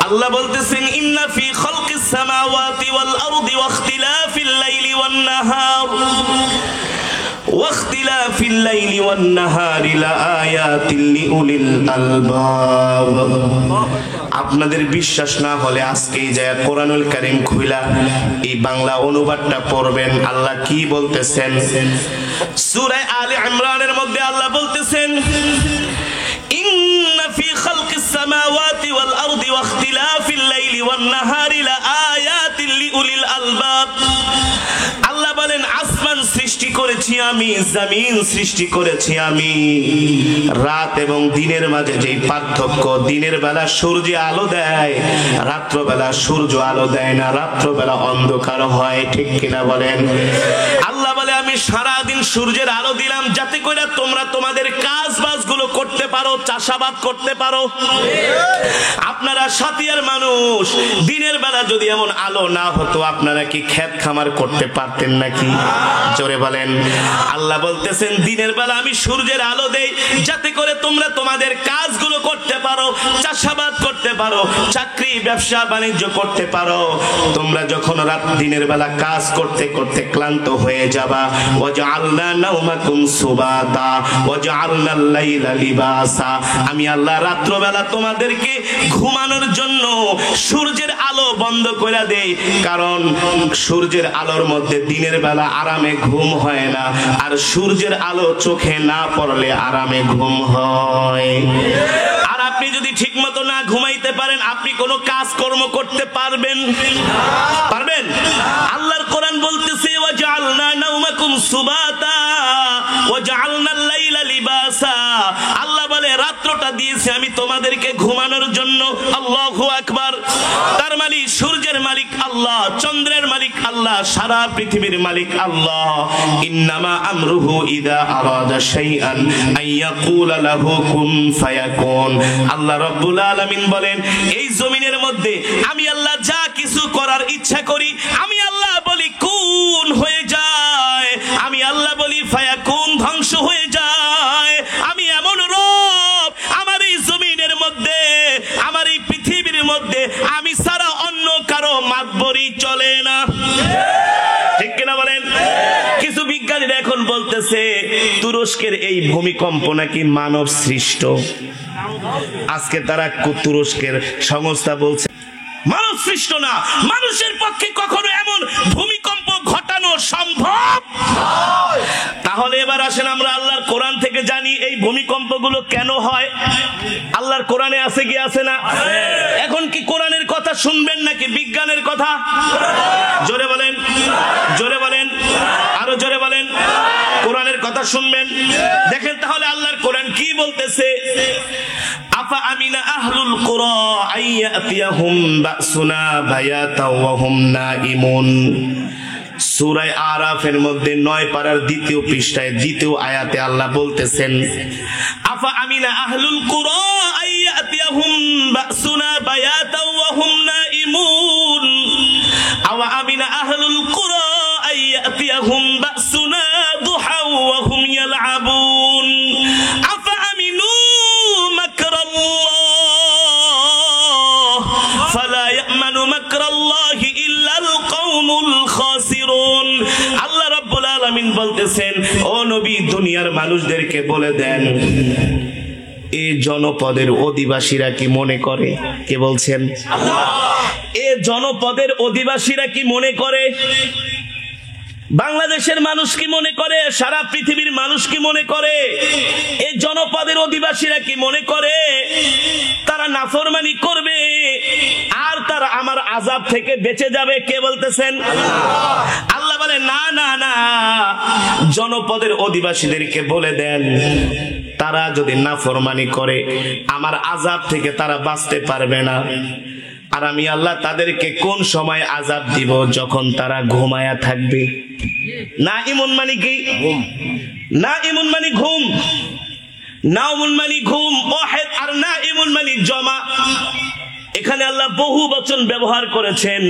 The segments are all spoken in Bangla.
আল্লাহ বলতেছেন ইন্না ফি খালকিস সামাওয়াতি ওয়াল আরদি ওয়াখতিলাফিল লাইলি ওয়ান নাহার ওয়াখতিলাফিল লাইলি ওয়ান নাহারি লাআয়াতিল লিউলিল আলবাব। আপনাদের বিশ্বাস না হলে আজকেই যায় কোরআনুল কারীম খুইলা এই বাংলা অনুবাদটা পড়বেন। আল্লাহ কি বলতেছেন সূরা আলে ইমরানের মধ্যে আল্লাহ বলতেছেন ইন্না ফি খালকিস সামাওয়াতি ওয়াল আরদি ওয়াখতিলাফিল লাইলি ওয়ান নাহারি লাআয়াতিল লিউলিল আলবাব। আল্লাহ বলেন আসমান সৃষ্টি করেছি আমি, জমিন সৃষ্টি করেছি আমি। রাত এবং দিনের মাঝে যেই পার্থক্য, দিনের বেলা সূর্য আলো দেয়, রাত্র বেলা সূর্য আলো দেয় না, রাত্র বেলা অন্ধকার হয়, ঠিক কিনা বলেন? আল্লাহ বলে আমি সারা দিন সূর্যের আলো দিলাম যাতে করে তোমরা তোমাদের কাজ বাজগুলো করতে পারো, চাষাবাদ করতে পারো। আপনারা সাতিয়ার মানুষ, দিনের বেলা যদি এমন আলো না হতো আপনারা কি ক্ষেত খামার করতে পারতেন নাকি? জোরে বলেন। আল্লাহ বলতেছেন দিনের বেলা আমি সূর্যের আলো দেই যাতে করে তোমরা তোমাদের কাজগুলো করতে পারো, চাষাবাদ করতে পারো, চাকরি ব্যবসা বাণিজ্য করতে পারো। তোমরা যখন রাত দিনের বেলা কাজ করতে করতে ক্লান্ত হয়ে যাবা, ওয়াজআলনা নাওমাকুম সুবাতা ওয়াজআলনাল লাইলা লিবাসা, আমি আল্লাহ রাত্র বেলা তোমাদেরকে ঘুমানোর জন্য সূর্যের আলো বন্ধ করে দেই। কারণ সূর্যের আলোর মধ্যে দিনের বেলা আরামে ঘুম হয় না, আর সূর্যের আলো চোখে না পড়লে আরামে ঘুম হয়। আর আপনি যদি ঠিক মতো না ঘুমাইতে পারেন আপনি কোনো কাজ কর্ম করতে পারবেন? আল্লাহর কোরআন বলতেছে ওয়াজআলনা নাওমাকুম সুবাতা ওয়াজআলনাল লাইলা লিবাসা। আল্লাহ বলে রাত্রটা দিয়েছি আমি তোমাদেরকে ঘুমানোর জন্য। আল্লাহু আকবার। তার মালিক সূর্যের মালিক আল্লাহ, চন্দ্রের মালিক আল্লাহ, সারা পৃথিবীর মালিক আল্লাহ। ইন্নামা আমরুহু ইযা আরাদা শাইআন আইয়াকুলা লাহু কুন ফায়াকুন। আল্লাহ রাব্বুল আলামিন বলেন এই জমিনের মধ্যে আমি আল্লাহ যা কিছু করার ইচ্ছা করি আমি আল্লাহ বলি কুন হয়ে যায়, আমি আল্লাহ বলি ফায়াকুন ধ্বংস হয়ে যায়। আমি এমন রব, আমার এই জমিনের মধ্যে, আমার এই পৃথিবীর মধ্যে আমি ছাড়া অন্য কারো মাতবরি চলে না, ঠিক কিনা বলেন? কিছু বিজ্ঞানীরা এখন বলতেছে তুরস্কের এই ভূমিকম্প নাকি মানব সৃষ্ট। আজকে তারা তুরস্কের সংস্থা বলছে মানব সৃষ্ট না, মানুষের পক্ষে কখনো এমন ভূমিকম্প ঘটানো সম্ভব। তাহলে এবার আসেন আমরা আল্লাহর কোরআন থেকে জানি এই ভূমিকম্পগুলো কেন হয়। আল্লাহর কোরআনে আছে কি আছে না? এখন কি কোরআনের কথা শুনবেন নাকি বিজ্ঞানের কথা? জোরে বলেন, জোরে বলেন, আরো জোরে বলেন। কোরআনের কথা শুনবেন। দেখেন তাহলে আল্লাহর কোরআন কি বলতেছে। আফা আমিনা আহলুল কুরা আইয়াতিয়াহুম বাসুনা বায়াতাও ওয়া হুম নাইমুন। সূরা আরাফের মধ্যে 9 পারার 2য় পৃষ্ঠায় 2য় আয়াতে আল্লাহ বলতেছেন আফা আমিনা আহলুল কুরা আইয়াতিয়াহুম বাসুনা বায়াতাও ওয়া হুম নাইমুন আওয়া আমিনা আহলুল কুরা আইয়াতিয়াহুম বাসুনা দুহাও ওয়া হুম ইয়ালআবুন আফা আমিনু মাকরাল্লাহ ফালা ইয়ামানু মাকরাল্লাহি ইল্লাল কওমুল খাসিরুন। আল্লাহ রাব্বুল আলামিন বলতেছেন ও নবী দুনিয়ার মানুষদেরকে বলে দেন এই জনপদের অধিবাসীরা কি মনে করে, কে বলছেন? আল্লাহ। এই জনপদের অধিবাসীরা কি মনে করে, বাংলাদেশের মানুষ কি মনে করে, সারা পৃথিবীর মানুষ কি মনে করে, এই জনপদের অধিবাসীরা কি মনে করে তারা নাফরমানি করবে আর তারা আমার আযাব থেকে বেঁচে যাবে? কে বলতেছেন? আল্লাহ বলে না না না, জনপদের অধিবাসীদেরকে বলে দেন তারা যদি নাফরমানি করে আমার আযাব থেকে তারা বাঁচতে পারবে না। আর আমি আল্লাহ তাদেরকে কোন সময় আযাব দিব? যখন তারা ঘুমায়া থাকবে। নাইমুন মানে কি? নাইমুন মানে ঘুম, নাউমুন মানে ঘুম, ওয়াহিদ আর নাইমুন মানে জমা। এখানে আল্লাহ বহু বচন ব্যবহার করেছেন।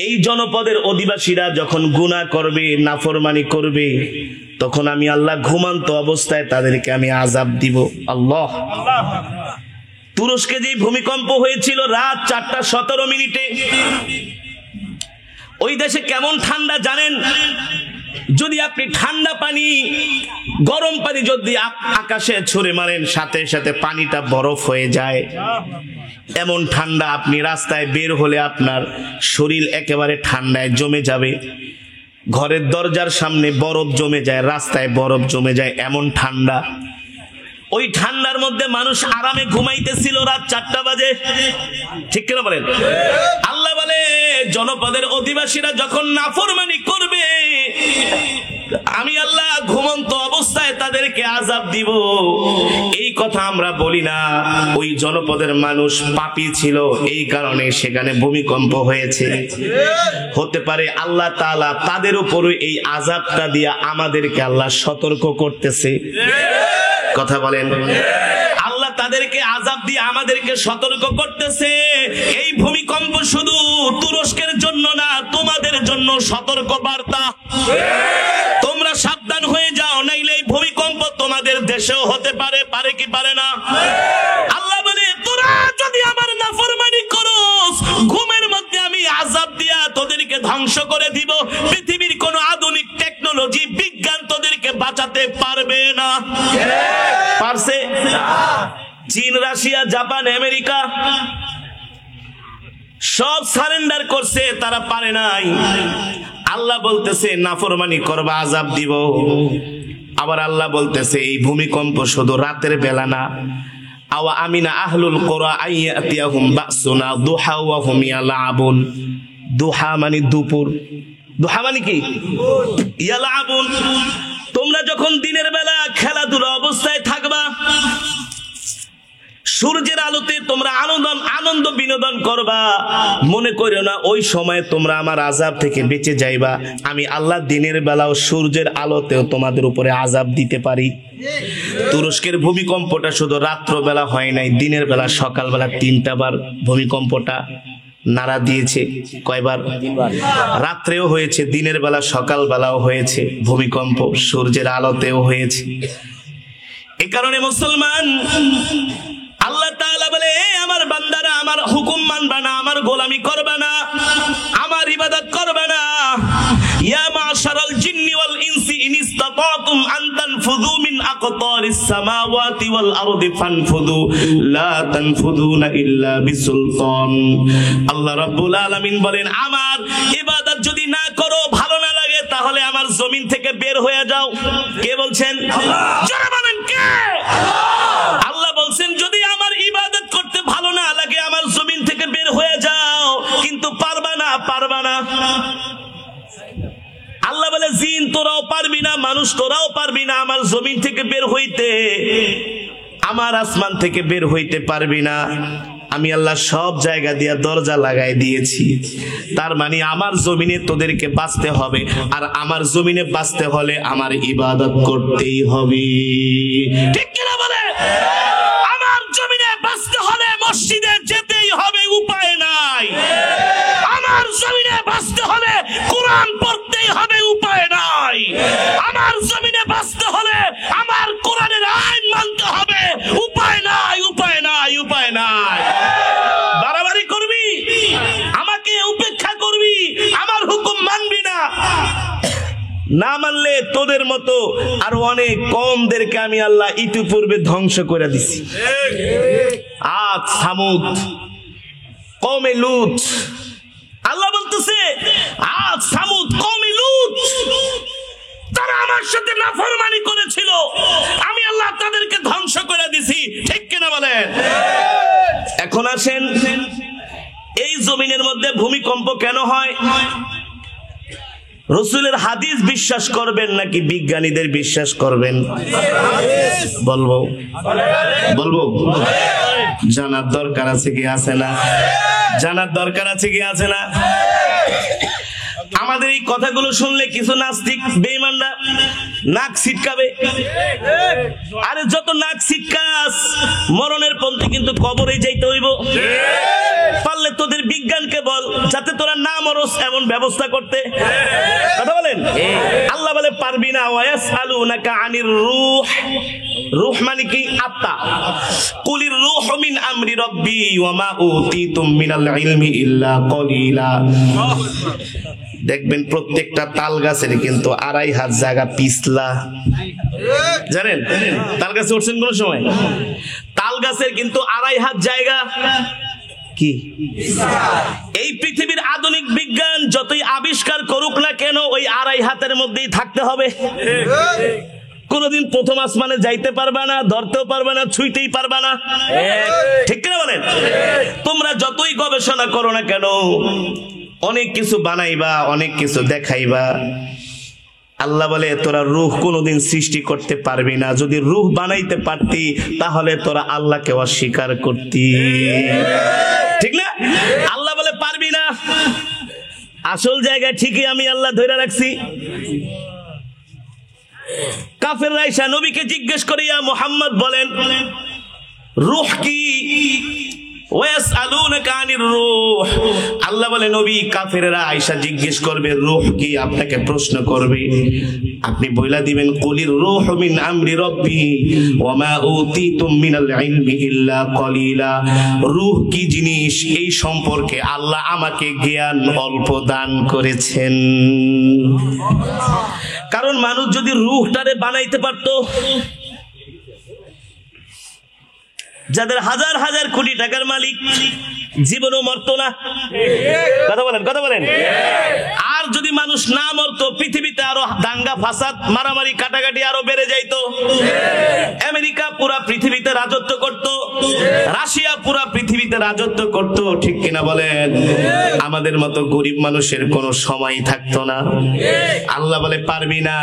এই জনপদের অধিবাসীরা যখন গুনাহ করবে, নাফরমানি করবে, তখন আমি আল্লাহ ঘুমান্ত অবস্থায় তাদেরকে আমি আযাব দিব। আল্লাহ তুরস্কে যে ভূমিকম্প হয়েছিল রাত 4:17 ওই দেশে কেমন ঠান্ডা জানেন? যদি আপনি ঠান্ডা পানি গরম পানি যদি আকাশে ছুঁড়ে মারেন সাথে সাথে পানিটা বরফ হয়ে যায়। এমন ঠান্ডা, আপনি রাস্তায় বের হলে আপনার শরীর একেবারে ঠান্ডায় জমে যাবে। ঘরের দরজার সামনে বরফ জমে যায়, রাস্তায় বরফ জমে যায়, এমন ঠান্ডা। ওই ঠান্ডার মধ্যে মানুষ আরামে ঘুমাইতেছিল রাত 4টা বাজে, ঠিক কিনা বলেন? আল্লাহ বলে জনপদের অধিবাসীরা যখন নাফরমানি করবে আমি আল্লাহ ঘুমন্ত অবস্থায় তাদেরকে আযাব দিব। এই কথা আমরা বলি না, ওই জনপদের মানুষ পাপী ছিল, এই কারণে সেখানে ভূমিকম্প হয়েছে। হতে পারে আল্লাহ তাআলা তাদের উপরে এই আযাবটা দিয়ে আমাদেরকে আল্লাহ সতর্ক করতেছে। কথা বলেন, আল্লাহ তাদেরকে আযাব দিয়ে আমাদেরকে সতর্ক করতেছে। এই ভূমিকম্প শুধু তুরস্কের জন্য না, তোমাদের জন্য সতর্ক বার্তা। তোমরা সাবধান হয়ে যাও, নাইলে এই ভূমিকম্প তোমাদের দেশেও হতে পারে। পারে কি পারে না? আল্লাহ বলে তোরা যদি আমার নাফরমানি করস, ঘুমের মধ্যে আমি আযাব দিয়া তোদেরকে ধ্বংস করে দিব। পৃথিবীর কোন আধুনিক টেকনোলজি বিজ্ঞান তোদেরকে বাঁচাতে পারবে না। পারছে? চীন, রাশিয়া, জাপান, আমেরিকা সব সারেন্ডার করছে, তারা পারে নাই। আল্লাহ বলতেছে নাফরমানি করবা আযাব দিব। আবার আল্লাহ বলতেছে এই ভূমিকম্প শুধু রাতের বেলা না। আওয়া আমিনা আহলুল কুরা আইয়াতিয়াহুম বাসুনা দুহা ওয়া হুম ইয়ালাবুন। দুহা মানে দুপুর, দুহা মানে কি? ইয়ালাবুন। তোমরা যখন দিনের বেলা খেলাধুলা অবস্থায় থাকবা, সূর্যের আলোতে তোমরা আনন্দ বিনোদন করবা, মনে করো না ওই সময় তোমরা আমার আযাব থেকে বেঁচে যাইবা। আমি আল্লাহ দিনের বেলাও সূর্যের আলোতেও তোমাদের উপরে আযাব দিতে পারি। তুরস্কের ভূমিকম্পটা শুধু রাত্র বেলা হয় নাই, দিনের বেলা সকালবেলা 3টা বার ভূমিকম্পটা নাড়া দিয়েছে। কয়বার? রাত্রেও হয়েছে, দিনের বেলা সকাল বেলাও হয়েছে ভূমিকম্প, সূর্যের আলোতেও হয়েছে। এই কারণে মুসলমান আল্লাহ তাআলা বলে আমার বান্দারা আমার হুকুম মানবা না, আমার গোলামি করবা না, আমার ইবাদত করবা না। ইয়া মাশারাল জিন্নি ওয়াল ইনসি ইন ইসতাতাতুম আন তানফুযু মিন আকতারিস সামাওয়াতি ওয়াল আরদি ফানফুযু লা তানফুযুনা ইল্লা বিসুলতান। আল্লাহ রাব্বুল আলামিন বলেন আমার ইবাদত যদি না করো, ভালো না লাগে, তাহলে আমার জমিন থেকে বের হয়ে যাও। কে বলছেন? যারা বলেন কে? আল্লাহ বলছেন যদি আমার ইবাদত করতে ভালো না লাগে আমার জমিন থেকে বের হয়ে যাও, কিন্তু পারবা না, পারবা না। আল্লাহ বলে জিন তোরাও পারবি না, মানুষ তোরাও পারবি না আমার জমিন থেকে বের হইতে, আমার আসমান থেকে বের হইতে পারবি না। আমি আল্লাহ সব জায়গা দিয়ে দরজা লাগাই দিয়েছি। তার মানে আমার জমিনে তোদেরকে বাঁচতে হবে, আর আমার জমিনে বাঁচতে হলে আমার ইবাদত করতেই হবে। ঠিক কিনা বলে? আমার জমিনে বাঁচতে হলে মসজিদে যেতেই হবে, উপায় নাই। আমার জমিনে বাঁচতে হলে কোরআন পড়তেই হবে, উপায় নাই। আমার জমিনে বাঁচতে হলে আমার কোরআনের আইন মানতে হবে, উপায় নাই, উপায় নাই, উপায় নাই। বাড়াবাড়ি করবি, আমাকে উপেক্ষা করবি, আমার হুকুম মানবি না, না মানলে তোদের মতো আর অনেক কমদেরকে আমি আল্লাহ ইতিপূর্বে ধ্বংস করে দিছি। আদ, সামুদ, কওমে লূত। আল্লাহ বলতেছে আদ, সামুদ, কওমে লূত তারা আমার সাথে নাফরমানি করেছিল, আমি আল্লাহ তাদেরকে ধ্বংস করে দিছি। ঠিক কিনা বলেন? এখন আসেন, এই জমিনের মধ্যে ভূমিকম্প কেন হয়? রাসূলের হাদিস বিশ্বাস করবেন নাকি বিজ্ঞানীদের বিশ্বাস করবেন? বলবো বলবো জানার দরকার আছে কি আছে না? জানার দরকার আছে কি আছে না? আমাদের এই কথাগুলো শুনলে কিছু নাস্তিক বেঈমানরা নাক ছিটকাবে। আরে যত নাক ছিটকাস, মরণের পন্থী কিন্তু কবরে যাইতে হইব। পারলে তোদের বিজ্ঞানকে বল যাতে তোরা না মরস এমন ব্যবস্থা করতে। কথা বলেন। আল্লাহ আল্লাহ বলে পারবি না। ওয়ায়াসআলুনাকা আনির রূহ, রূহ মানে কি? আত্মা। কুলির রূহু মিন আমরি রাব্বি ওয়া মা উতিতুম মিনাল ইলমি ইল্লা কলিলা। দেখবেন প্রত্যেকটা তাল গাছের কিন্তু 2.5 হাত জায়গা পিছলা, জানেন? তাল গাছে উঠছেন কোন সময়? তাল গাছের কিন্তু 2.5 হাত জায়গা কি? এই পৃথিবীর আধুনিক বিজ্ঞান যতই আবিষ্কার করুক না কেন, ওই 2.5 হাতের মধ্যেই থাকতে হবে। কোনদিন প্রথম আসমানে যাইতে পারবা না, ধরতেও পারবা না, ছুঁইতেই পারবা না। ঠিক কিনা বলেন? তোমরা যতই গবেষণা করো না কেন, অনেক কিছু বানাইবা, অনেক কিছু দেখাইবা, আল্লাহ বলে তোরা রূহ কোনোদিন সৃষ্টি করতে পারবি না। যদি রূহ বানাইতে পারতি তাহলে তোরা আল্লাহকে অস্বীকার করতি, ঠিক না? আল্লাহ বলে পারবি না। আসল জায়গায় ঠিকই আমি আল্লাহ ধরে রাখছি। কাফেররা এসে নবীকে জিজ্ঞেস করে, ইয়া মুহাম্মদ বলেন রূহ কি? ওয়াসআলুনাকা আনির রূহ। আল্লাহ বলে নবী, কাফেররা আয়েশা জিজ্ঞেস করবে রূহ কি, আপনাকে প্রশ্ন করবে, আপনি বইলা দিবেন কুলির রূহু মিন আমরি রাব্বি ওয়া মা উতিতুম মিনাল ইলমি ইল্লা কলিলা। রূহ কি জিনিস এই সম্পর্কে আল্লাহ আমাকে জ্ঞান অল্প দান করেছেন। কারণ মানুষ যদি রূহটারে বানাইতে পারতো, যাদের হাজার হাজার কোটি টাকার মালিক জীবনও মরতো না। কথা বলেন, কথা বলেন। আর যদি মানুষ না মরতো, পৃথিবীতে আরো দাঙ্গা ফাসাদ, মারামারি, কাটাকাটি আরো বেড়ে যাইতো। আমেরিকা পুরা পৃথিবীতে রাজত্ব করত, রাশিয়া পুরা পৃথিবীতে রাজত্ব করত, ঠিক কিনা বলেন? আমাদের মতো গরিব মানুষের কোনো সময় থাকতো না। আল্লাহ বলে পারবি না,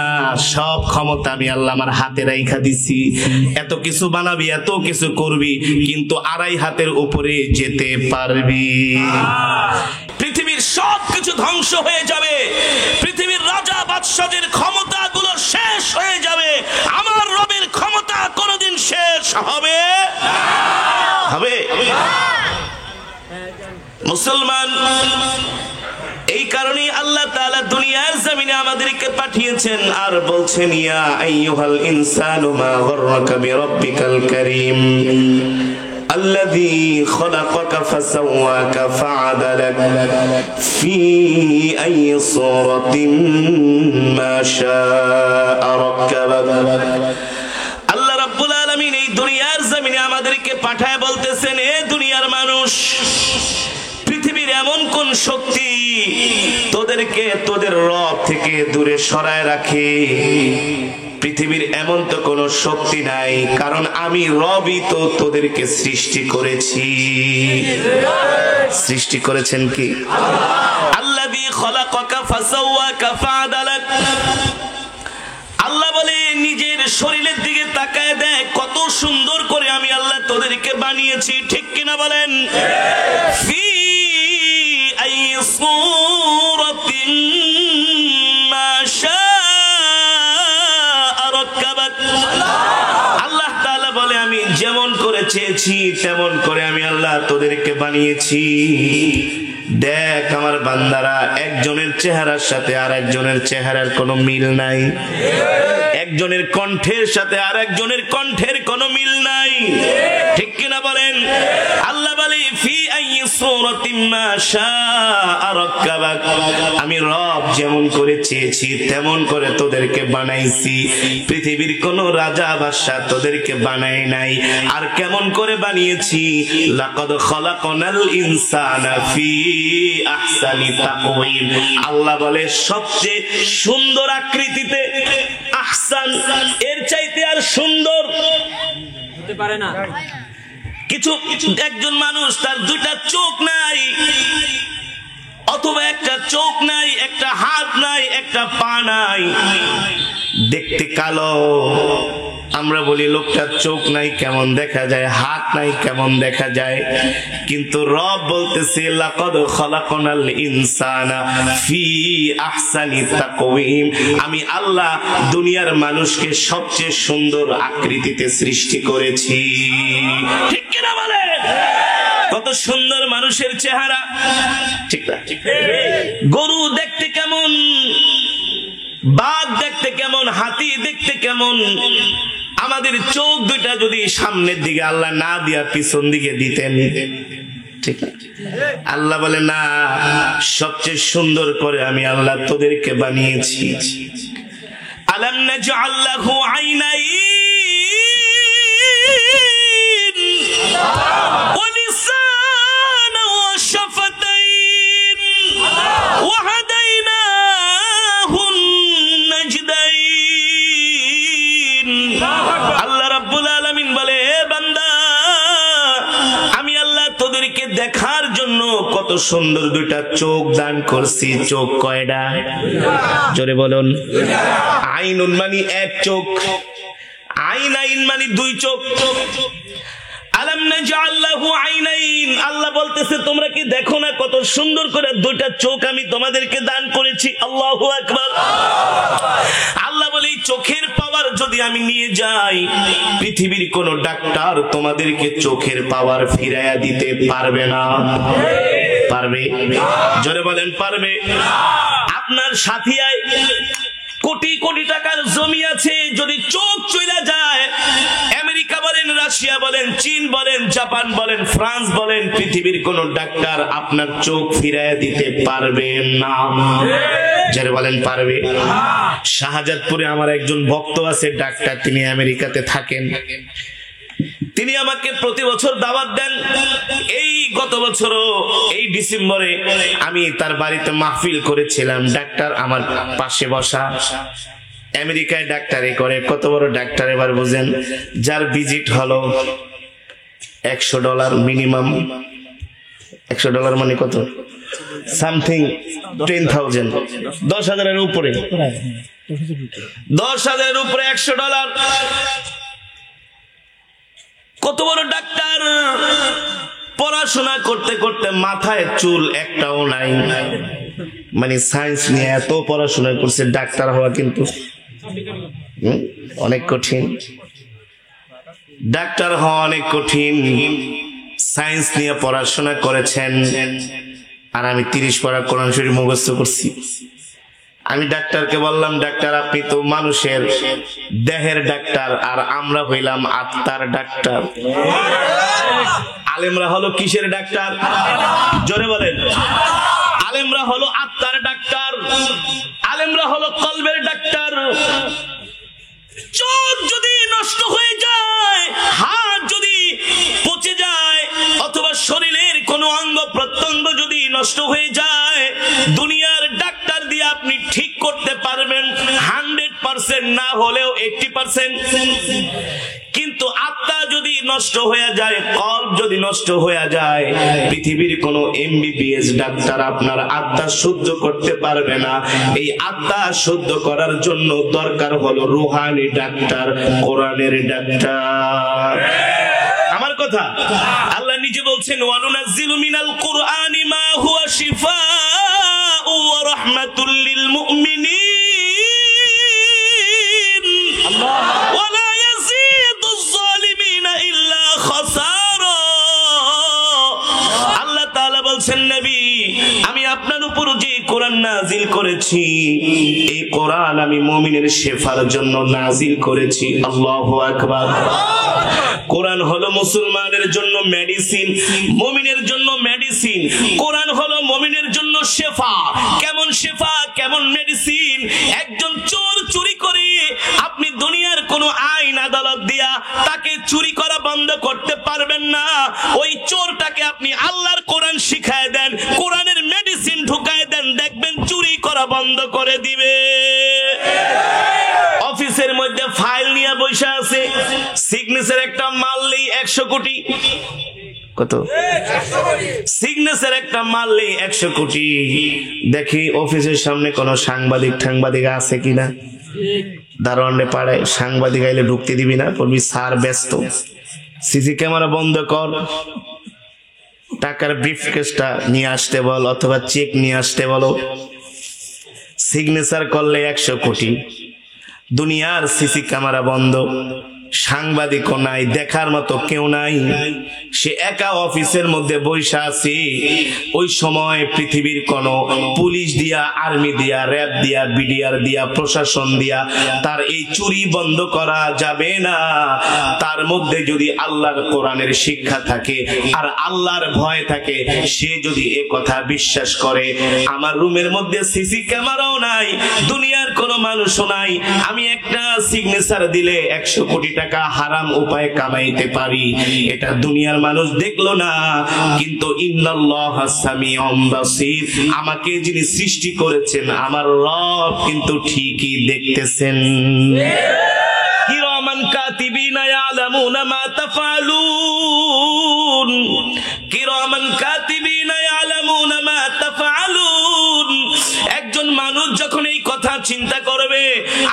সব ক্ষমতা আমি আল্লাহ আমার হাতে রাইখা দিছি। এত কিছু বানাবি, এত কিছু করবি, কিন্তু 2.5 হাতের উপরে যেতে পারবি। পৃথিবীর সবকিছু ধ্বংস হয়ে যাবে, পৃথিবীর রাজা বাদশাহের ক্ষমতাগুলো শেষ হয়ে যাবে, আমার রবের ক্ষমতা কোনোদিন শেষ হবে হবে? মুসলমান, এই কারণেই আল্লাহ তাআলা দুনিয়ার জমিনে আমাদেরকে পাঠিয়েছেন আর বলছেন, ইয়া আইয়ুহাল ইনসানু মা গররাকা বিরাব্বিকাল কারীম আল্লাযী খলাকাকা ফাসাওয়াকা ফাআদালাক ফী আইয়ি সূরাতিন মা শাআ রাক্কাবাক। আল্লাহ রাব্বুল আলামিন এই দুনিয়ার জমিনে আমাদেরকে পাঠায় বলতেছেন, এ দুনিয়ার মানুষ, পৃথিবীর এমন কোন শক্তি তোদেরকে তোদের রব থেকে দূরে সরায় রাখে? পৃথিবীর এমন তো কোনো শক্তি নাই, কারণ আমি রবই তো তোদেরকে সৃষ্টি করেছি। সৃষ্টি করেছেন কি? আল্লাযী খলাকাকা ফাসাওয়াকা ফাআদালাক। আল্লাহ বলে নিজের শরীরের দিকে তাকায় দেখ, কত সুন্দর করে আমি আল্লাহ তোদেরকে বানিয়েছি, ঠিক কিনা বলেন? ফি আইয়ি সূরাতিন মা শাআ রাক্কাবাক। আল্লাহ তাআলা বলে আমি যেমন করে চেয়েছি তেমন করে আমি আল্লাহ তোদেরকে বানিয়েছি। দেখ আমার বান্দারা, একজনের চেহারার সাথে আর একজনের চেহারার কোনো মিল নাই, একজনের কণ্ঠের সাথে আর একজনের কণ্ঠের কোনো মিল নাই, ঠিক কিনা বলেন? আল্লাহ বলে ফি আইয়ি সূরাতিন মা শাআ রাক্কাবাক। আমি রব যেমন করে চেয়েছি তেমন করে তোদেরকে বানাইছি। পৃথিবীর কোন রাজা বাদশা তোদেরকে বানাই নাই। আর কেমন করে বানিয়েছি? লাকাদ খালাকনাল ইনসানা ফি আহসানি তাকওয়িম। আল্লাহ বলে সবচেয়ে সুন্দর আকৃতিতে, আহসান এর চাইতে আর সুন্দর হতে পারে না। কিছু একজন মানুষ তার দুইটা চোখ নাই, অথবা একটা চোখ নাই, একটা হাত নাই, একটা পা নাই, দেখতে কালো। আমরা বলি লোকটার চোখ নাই কেমন দেখা যায়, হাত নাই কেমন দেখা যায়, কিন্তু রব বলতেছে লাকাদ খালাকনাল ইনসানা ফি আহসানি তাকওয়িম। আমি আল্লাহ দুনিয়ার মানুষকে সবচেয়ে সুন্দর আকৃতিতে সৃষ্টি করেছি, ঠিক কিনা বলে? কত সুন্দর মানুষের চেহারা, ঠিক না? গরু দেখতে কেমন, বাঘ দেখতে যেমন আমাদের চোখ দুইটা যদি সামনের দিকে আল্লাহ না দিয়া পিছন দিকে দিতেন, ঠিক আছে, আল্লাহ বলে না, সবচেয়ে সুন্দর করে আমি আল্লাহ তোদেরকে বানিয়েছি। আলাম নাজআল লাহু আইনাইন ওয়া লিসানান ওয়া শাফাতাইন ওয়া হাদাইনাহুন নাজদাইন। আল্লাহ রাব্বুল আলামিন বলে, হে বান্দা, আমি আল্লাহ তোদেরকে দেখার জন্য কত সুন্দর দুইটা চোখ দান করছি। চোখ কয়টা? জোরে বলুন। আইনুন মানে এক চোখ, আইনাইন মানে দুই চোখ। আলাম নাজআল লাহু আইনাইন, আল্লাহ বলতেছে তোমরা কি দেখো না কত সুন্দর করে দুইটা চোখ আমি তোমাদেরকে দান করেছি। আল্লাহু আকবার। আল্লাহ বলে, এই চোখের পাওয়ার যদি আমি নিয়ে যাই, পৃথিবীর কোন ডাক্তার তোমাদেরকে চোখের পাওয়ার ফিরাইয়া দিতে পারবে না। পারবে? জোরে বলেন, পারবে? আপনার সাথিয়ায় কোটি কোটি টাকার জমি আছে, যদি চোখ চলে যায়, আমেরিকা বলেন, রাশিয়া বলেন, চীন বলেন, জাপান বলেন, ফ্রান্স বলেন, পৃথিবীর কোন ডাক্তার আপনার চোখ ফিরাইয়া দিতে পারবে না। যারা বলেন পারবে। শাহজাদপুরে আমার একজন ভক্ত আছে ডাক্তার, তিনি আমেরিকাতে থাকেন। তিনি আমাকে প্রতি বছর দাওয়াত দেন। এই গত বছরও এই ডিসেম্বরে আমি তার বাড়িতে মাহফিল করেছিলাম। ডাক্তার আমার পাশে বসা, আমেরিকায় ডাক্তারি করে। কত বড় ডাক্তার এবার বুঝেন, যার ভিজিট হলো $100 মিনিমাম। $100 মানে কত? সামথিং 10,000, 10,000-এর উপরে, 10,000-এর উপরে $100। কত বড় ডাক্তার! পড়াশোনা করতে করতে মাথায় চুল একটাও নাই। মানে সায়েন্স নিয়ে এত পড়াশোনা করছে, ডাক্তার হওয়া কিন্তু অনেক কঠিন। ডাক্তার হওয়া অনেক কঠিন। সায়েন্স নিয়ে পড়াশোনা করেছেন, আর আমি 30 পারা কোরআন শরীফ মুখস্থ করছি। আমি ডাক্তারকে বললাম, ডাক্তার আপনি তো মানুষের দেহের ডাক্তার, আর আমরা হইলাম আত্মার ডাক্তার। আলেমরা হলো কিসের ডাক্তার? জোরে বলেন। আলেমরা হলো আত্মার ডাক্তার, আলেমরা হলো কলবের ডাক্তার। চোখ যদি নষ্ট হয়ে যায়, হাত যদি পচে যায়, অথবা শরীরের কোনো অঙ্গ প্রত্যঙ্গ যদি নষ্ট হয়ে যায়, দুনিয়ার ডাক্তার দিয়ে আপনি ঠিক করতে পারবেন 100%, না হলেও 80%। কিন্তু আত্মা যদি নষ্ট হয়ে যায়, কলব যদি নষ্ট হয়ে যায়, পৃথিবীর কোনো MBBS ডাক্তার আপনার আত্মা শুদ্ধ করতে পারবে না। এই আত্মা শুদ্ধ করার জন্য দরকার হলো রূহানি ডাক্তার, কোরআনের ডাক্তার। আমার কথা আল্লাহ নিজে বলছেন, ওয়ানুনাজ্জিলু মিনাল কুরআনি মা হুয়া শিফাউ ওয়া রাহমাতুল লিল মুমিনিন ওয়া লা ইয়াজিদুজ জালিমিনা ইল্লা খাসারা। আল্লাহ তাআলা বলছেন, নবী আমি আপনার উপর যে কোরআন নাজিল করেছি, এই কোরআন আমি মুমিনের শেফার জন্য নাজিল করেছি। আল্লাহু আকবার। কোরআন হলো মুসলমানের জন্য মেডিসিন, মুমিনের জন্য মেডিসিন। কোরআন হলো মুমিনের জন্য শেফা। কেমন শেফা, কেমন মেডিসিন? একজন চোর চুরি করে, আপনি দুনিয়ার কোন আইন আদালত দিয়া তাকে চুরি করা বন্ধ করতে পারবেন না। ওই চোরটাকে আপনি আল্লাহর কোরআন শিখায় দেন, কোরআনের মেডিসিন ঢুকায় দেন, দেখবেন চুরি করা বন্ধ করে দিবে। অফিসের মধ্যে ফাইল নিয়ে বসে আছে, সিগনেচার একটা মারলেই 100 কোটি। কত? সিগনেচার একটা মারলেই 100 কোটি। দেখি অফিসের সামনে কোন সাংবাদিক আছে কিনা। দারোয়ানে পাড়ায় সাংবাদিক আইলে ঢুকতে দিবি না, বলবি স্যার ব্যস্ত। সিসি ক্যামেরা বন্ধ কর, টাকার ব্রিফকেসটা নিয়ে আসতে বল, অথবা চেক নিয়ে আসতে বলো। সিগনেচার করলে 100 কোটি। দুনিয়ার সিসি ক্যামেরা বন্ধ, সাংবাদিকও নাই, দেখার মতো কেউ নাই, সে একা অফিসের মধ্যে বৈশা আছে। ওই সময় পৃথিবীর কোন পুলিশ দিয়া, আর্মি দিয়া, র্যাব দিয়া, বিডিআর দিয়া, প্রশাসন দিয়া তার এই চুরি বন্ধ করা যাবে না। তার মধ্যে যদি আল্লাহর কোরআনের শিক্ষা থাকে আর আল্লাহর ভয় থাকে, সে যদি এ কথা বিশ্বাস করে, আমার রুমের মধ্যে সিসি ক্যামেরাও নাই, দুনিয়ার কোনো মানুষও নাই, আমি একটা সিগনেচার দিলে 100 কোটি টাকা হারাম উপায়ে কামাইতে পারি, এটা দুনিয়ার মানুষ দেখলো না, কিন্তু ইন্নাল্লাহা সামিউম বাসীর, আমাকে যিনি সৃষ্টি করেছেন আমার রব কিন্তু ঠিকই দেখতেছেন। কিরামান কাতিবিনা ইয়ালামুনা মা তাফআলুন, কিরামান কাতিবিনা ইয়ালামুনা মা তাফআলুন। একজন মানুষ যখন এই কথা চিন্তা করবে,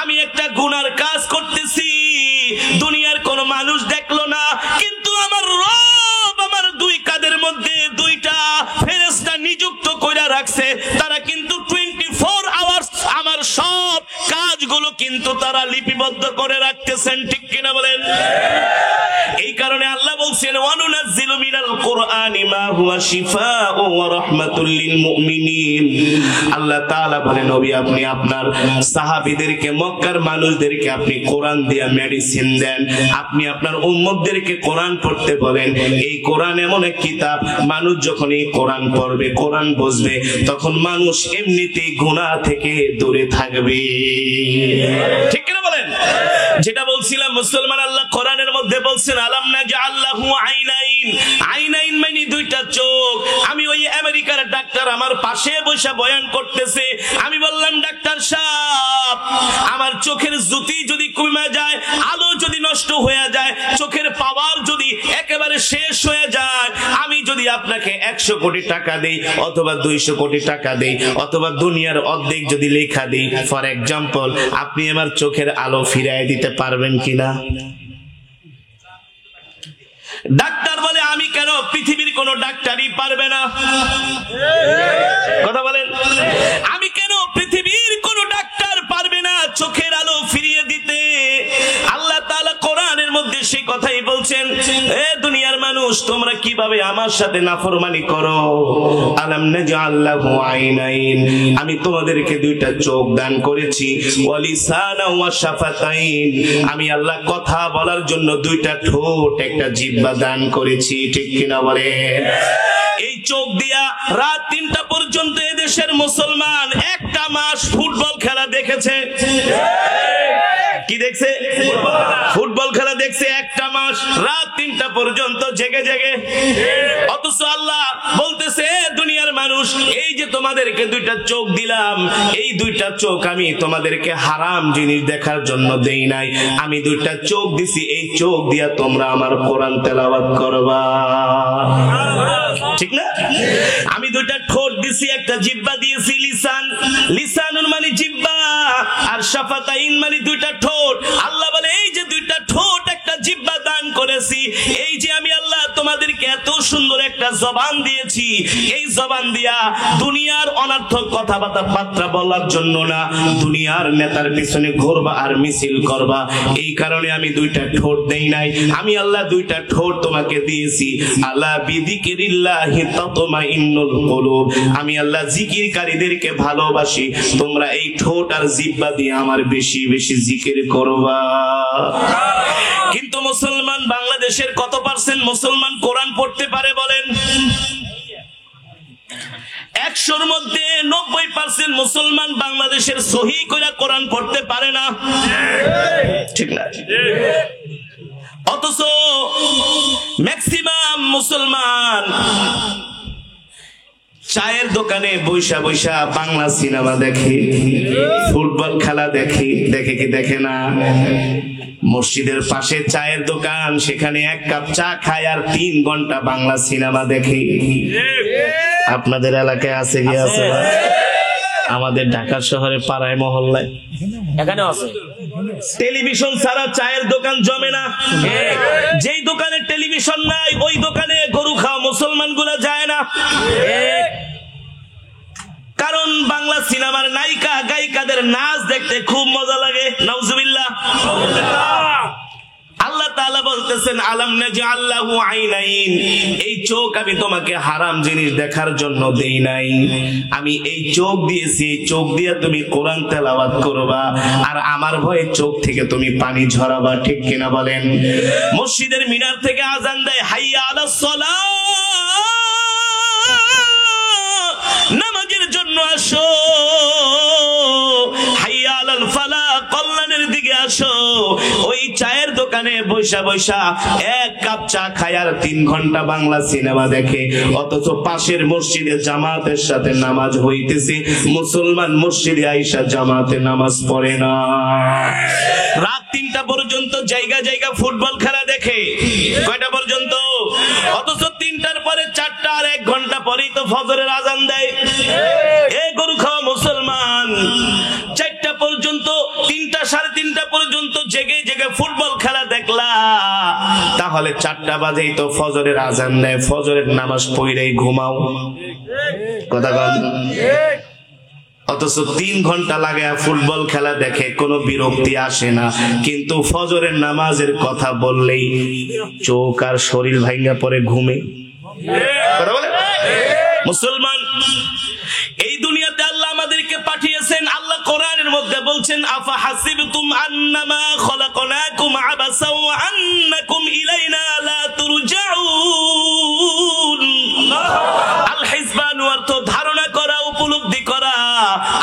আমি একটা গুনার কাজ করতেছি, দুনিয়ার কোন মানুষ দেখলো না, কিন্তু আমার রব আমার দুই কাঁধের মধ্যে 2টা ফেরেশতা নিযুক্ত কইরা রাখছে, তারা কিন্তু 24 আওয়ার্স আমার সব কাজগুলো কিন্তু তারা লিপিবদ্ধ করে রাখতেছেন, ঠিক কিনা বলেন? এই কারণে আল্লাহ বলছেন, ওয়ানুনাজ্জিলু মিনাল কুরআনি মা হুয়া শিফাউ ওয়া রাহমাতুল লিল মুমিনিন। আল্লাহ তাআলা বলেন, নবী আপনি আপনার সাহাবীদেরকে, মক্কার মানুষদেরকে আপনি কোরআন দিয়া মেডিসিন দেন, আপনি আপনার উম্মতদেরকে কোরআন পড়তে বলেন। এই কোরআন এমন এক কিতাব, মানুষ যখন এই কোরআন পড়বে, কোরআন বুঝবে, তখন মানুষ এমনিতেই গুনাহ থেকে দূরে থাকবে, ঠিক কিনা বলেন? যেটা বলছিলাম, মুসলমান আল্লাহ কোরআনের মধ্যে বলছেন, আলাম নাজআল লাহু আইনাইন। আইনাইন মানে 2টা চোখ। আমি ওই আমেরিকার ডাক্তার আমার পাশে বসে বয়ান করতেছে, আমি বললাম, ডাক্তার সাহেব, আমার চোখের জ্যোতি যদি কমে যায়, আলো যদি নষ্ট হয়ে যায়, চোখের পাওয়ার যদি একেবারে শেষ হয়ে যায়, আমি যদি আপনাকে 100 কোটি টাকা দেই অথবা 200 কোটি টাকা দেই অথবা দুনিয়ার অর্ধেক যদি লেখা দেই, ফর এক্সাম্পল, আপনি আমার চোখের আলো ফিরিয়ে দিতে পারবেন কিনা? ডাক্তার বলে, আমি কেন? পৃথিবীর কোন ডাক্তারই পারবে না। কথা বলেন, আমি কেন? পৃথিবীর কোন ডাক্তার পারবে না চোখের আলো ফিরিয়ে দিতে। আল্লাহ তাআলা কোরআনের মধ্যে সেই কথাই বলছেন, এ দুনিয়ার মানুষ, তোমরা কিভাবে আমার সাথে নাফরমানি করো? আলাম নাজআল লাহু আইনাইন, আমি তোমাদেরকে 2টা চোখ দান করেছি, ওয়া লিসানা ওয়া শাফাতাইন, আমি আল্লাহ কথা বলার জন্য 2টা ঠোঁট, একটা জিহ্বা দান করেছি, ঠিক কিনা বলে? এই চোখ দিয়া রাত 3টা পর্যন্ত এদেশের মুসলমান 1টা মাস ফুটবল খেলা দেখেছে। কি দেখছে? ফুটবল খেলা দেখছে 1টা মাস, রাত 3টা পর্যন্ত জেগে জেগে। অথচ আল্লাহ বলতেছে, দুনিয়ার মানুষ, এই যে তোমাদেরকে 2টা চোখ দিলাম, এই 2টা চোখ আমি তোমাদেরকে হারাম জিনিস দেখার জন্য দেই নাই, আমি 2টা চোখ দিছি, এই চোখ দিয়া তোমরা আমার কোরআন তেলাওয়াত করবা, ঠিক না? আমি 2টা ঠোঁট দিছি, একটা জিহ্বা দিয়েছি, লিসান, লিসানুন মানে জিহ্বা, আর শাফাতাইন মানে 2টা ঠোঁট। আল্লাহ বলে, এই যে 2টা ঠোঁট, একটা জিহ্বা দান করেছি, এই যে আমি আল্লাহ তোমাদেরকে এত সুন্দর একটা জবান দিয়েছি, এই জবান দিয়া দুনিয়ার অনর্থক কথাবার্তা বলার জন্য না, দুনিয়ার নেতার পিছনে ঘুরবা আর মিছিল করবা, এই কারণে আমি 2টা ঠোঁট দেই নাই। আমি আল্লাহ 2টা ঠোঁট তোমাকে দিয়েছি, আল্লাহ বিযিকিরিল্লাহি তাতমাইন্নুল কুলুব, আমি আল্লাহ জিকিরকারীদেরকে ভালোবাসি, তোমরা এই ঠোঁট আর জিহ্বা দিয়ে আমার বেশি বেশি জিকির করবা। কিন্তু মুসলমান, বাংলাদেশের কত পার্সেন্ট মুসলমান কোরআন পড়তে পারে বলেন? 100-র মধ্যে 90% মুসলমান বাংলাদেশের সহি করে কোরআন পড়তে পারে না, ঠিক না? অথচ ম্যাক্সিমাম মুসলমান চায়ের দোকানে বৈশা বৈশা বাংলা সিনেমা দেখে, ফুটবল খেলা দেখে, দেখে কি দেখে না? মসজিদের পাশে চায়ের দোকান, সেখানে 1 কাপ চা খায় আর 3 ঘন্টা বাংলা সিনেমা দেখে। আপনাদের এলাকায় আছে কি? আছে। আমাদের ঢাকা শহরে পাড়ায় মহল্লায় এখানে আছে। টেলিভিশন ছাড়া চায়ের দোকান জমে না। যেই দোকানে টেলিভিশন নাই, ওই দোকানে গরু খাওয়া মুসলমান গুলা যায় না। কারণ বাংলা সিনেমার নায়িকা গায়িকাদের নাচ দেখতে খুব মজা লাগে। নাউজুবিল্লাহ। বলতেছেন আলাম নাজআল লাহু আইনাইন, এই চোখ আমি তোমাকে হারাম জিনিস দেখার জন্য দেই নাই, আমি এই চোখ দিয়েছি, এই চোখ দিয়ে তুমি কোরআন তেলাওয়াত করবা আর আমার ভয়ে চোখ থেকে তুমি পানি ঝরাবা। ঠিক কিনা বলেন? মসজিদের মিনার থেকে আজান দেয় হাইয়া আলাস সালাহ, নামাজের জন্য আসো, হাইয়া আলাল ফালাহ, কল্যাণের দিকে আসো। ওই চায়ের দোকানে বৈশা বৈশা এক কাপ চা খায় আর 3 ঘন্টা বাংলা সিনেমা দেখে, অথচ পাশের মসজিদে জামাতের সাথে নামাজ হইতেছে, মুসলমান মসজিদে আইসা জামাতে নামাজ পড়ে না। রাত 3টা পর্যন্ত জায়গা জায়গা ফুটবল খেলা দেখে, কয়টা পর্যন্ত? অথচ 3টার পরে 4টা আর 1 ঘন্টা পরেই তো ফজরের আজান দেয়। এ গরু খাওয়া মুসলমান, 4টা পর্যন্ত, 3টা 3:30 পর্যন্ত জেগে জেগে ফুটবল খেলা দেখলা, তাহলে 4টা বাজেই তো ফজরের আজান দেয়, ফজরের নামাজ পড়েই ঘুমাও। কথা বল। অথচ 3 ঘন্টা লাগে ফুটবল খেলা দেখে, কোনো বিরক্তি আসে না, কিন্তু ফজরের নামাজের কথা বললেই চোখ আর শরীর ভাঙা পড়ে ঘুমে। কথা বলে মুসলমান, এই দুনিয়াতে আল্লাহ আমাদেরকে পাঠিয়েছেন। আল্লাহ কোরআনের মধ্যে বলছেন আফা হাসিবতুম আন্নামা খলাকনাকুম আবাসা ওয়া আন্নাকুম ইলাইনা লা তুরজাউন। আল হিসবান অর্থ ধারণা করা, উপলব্ধি করা।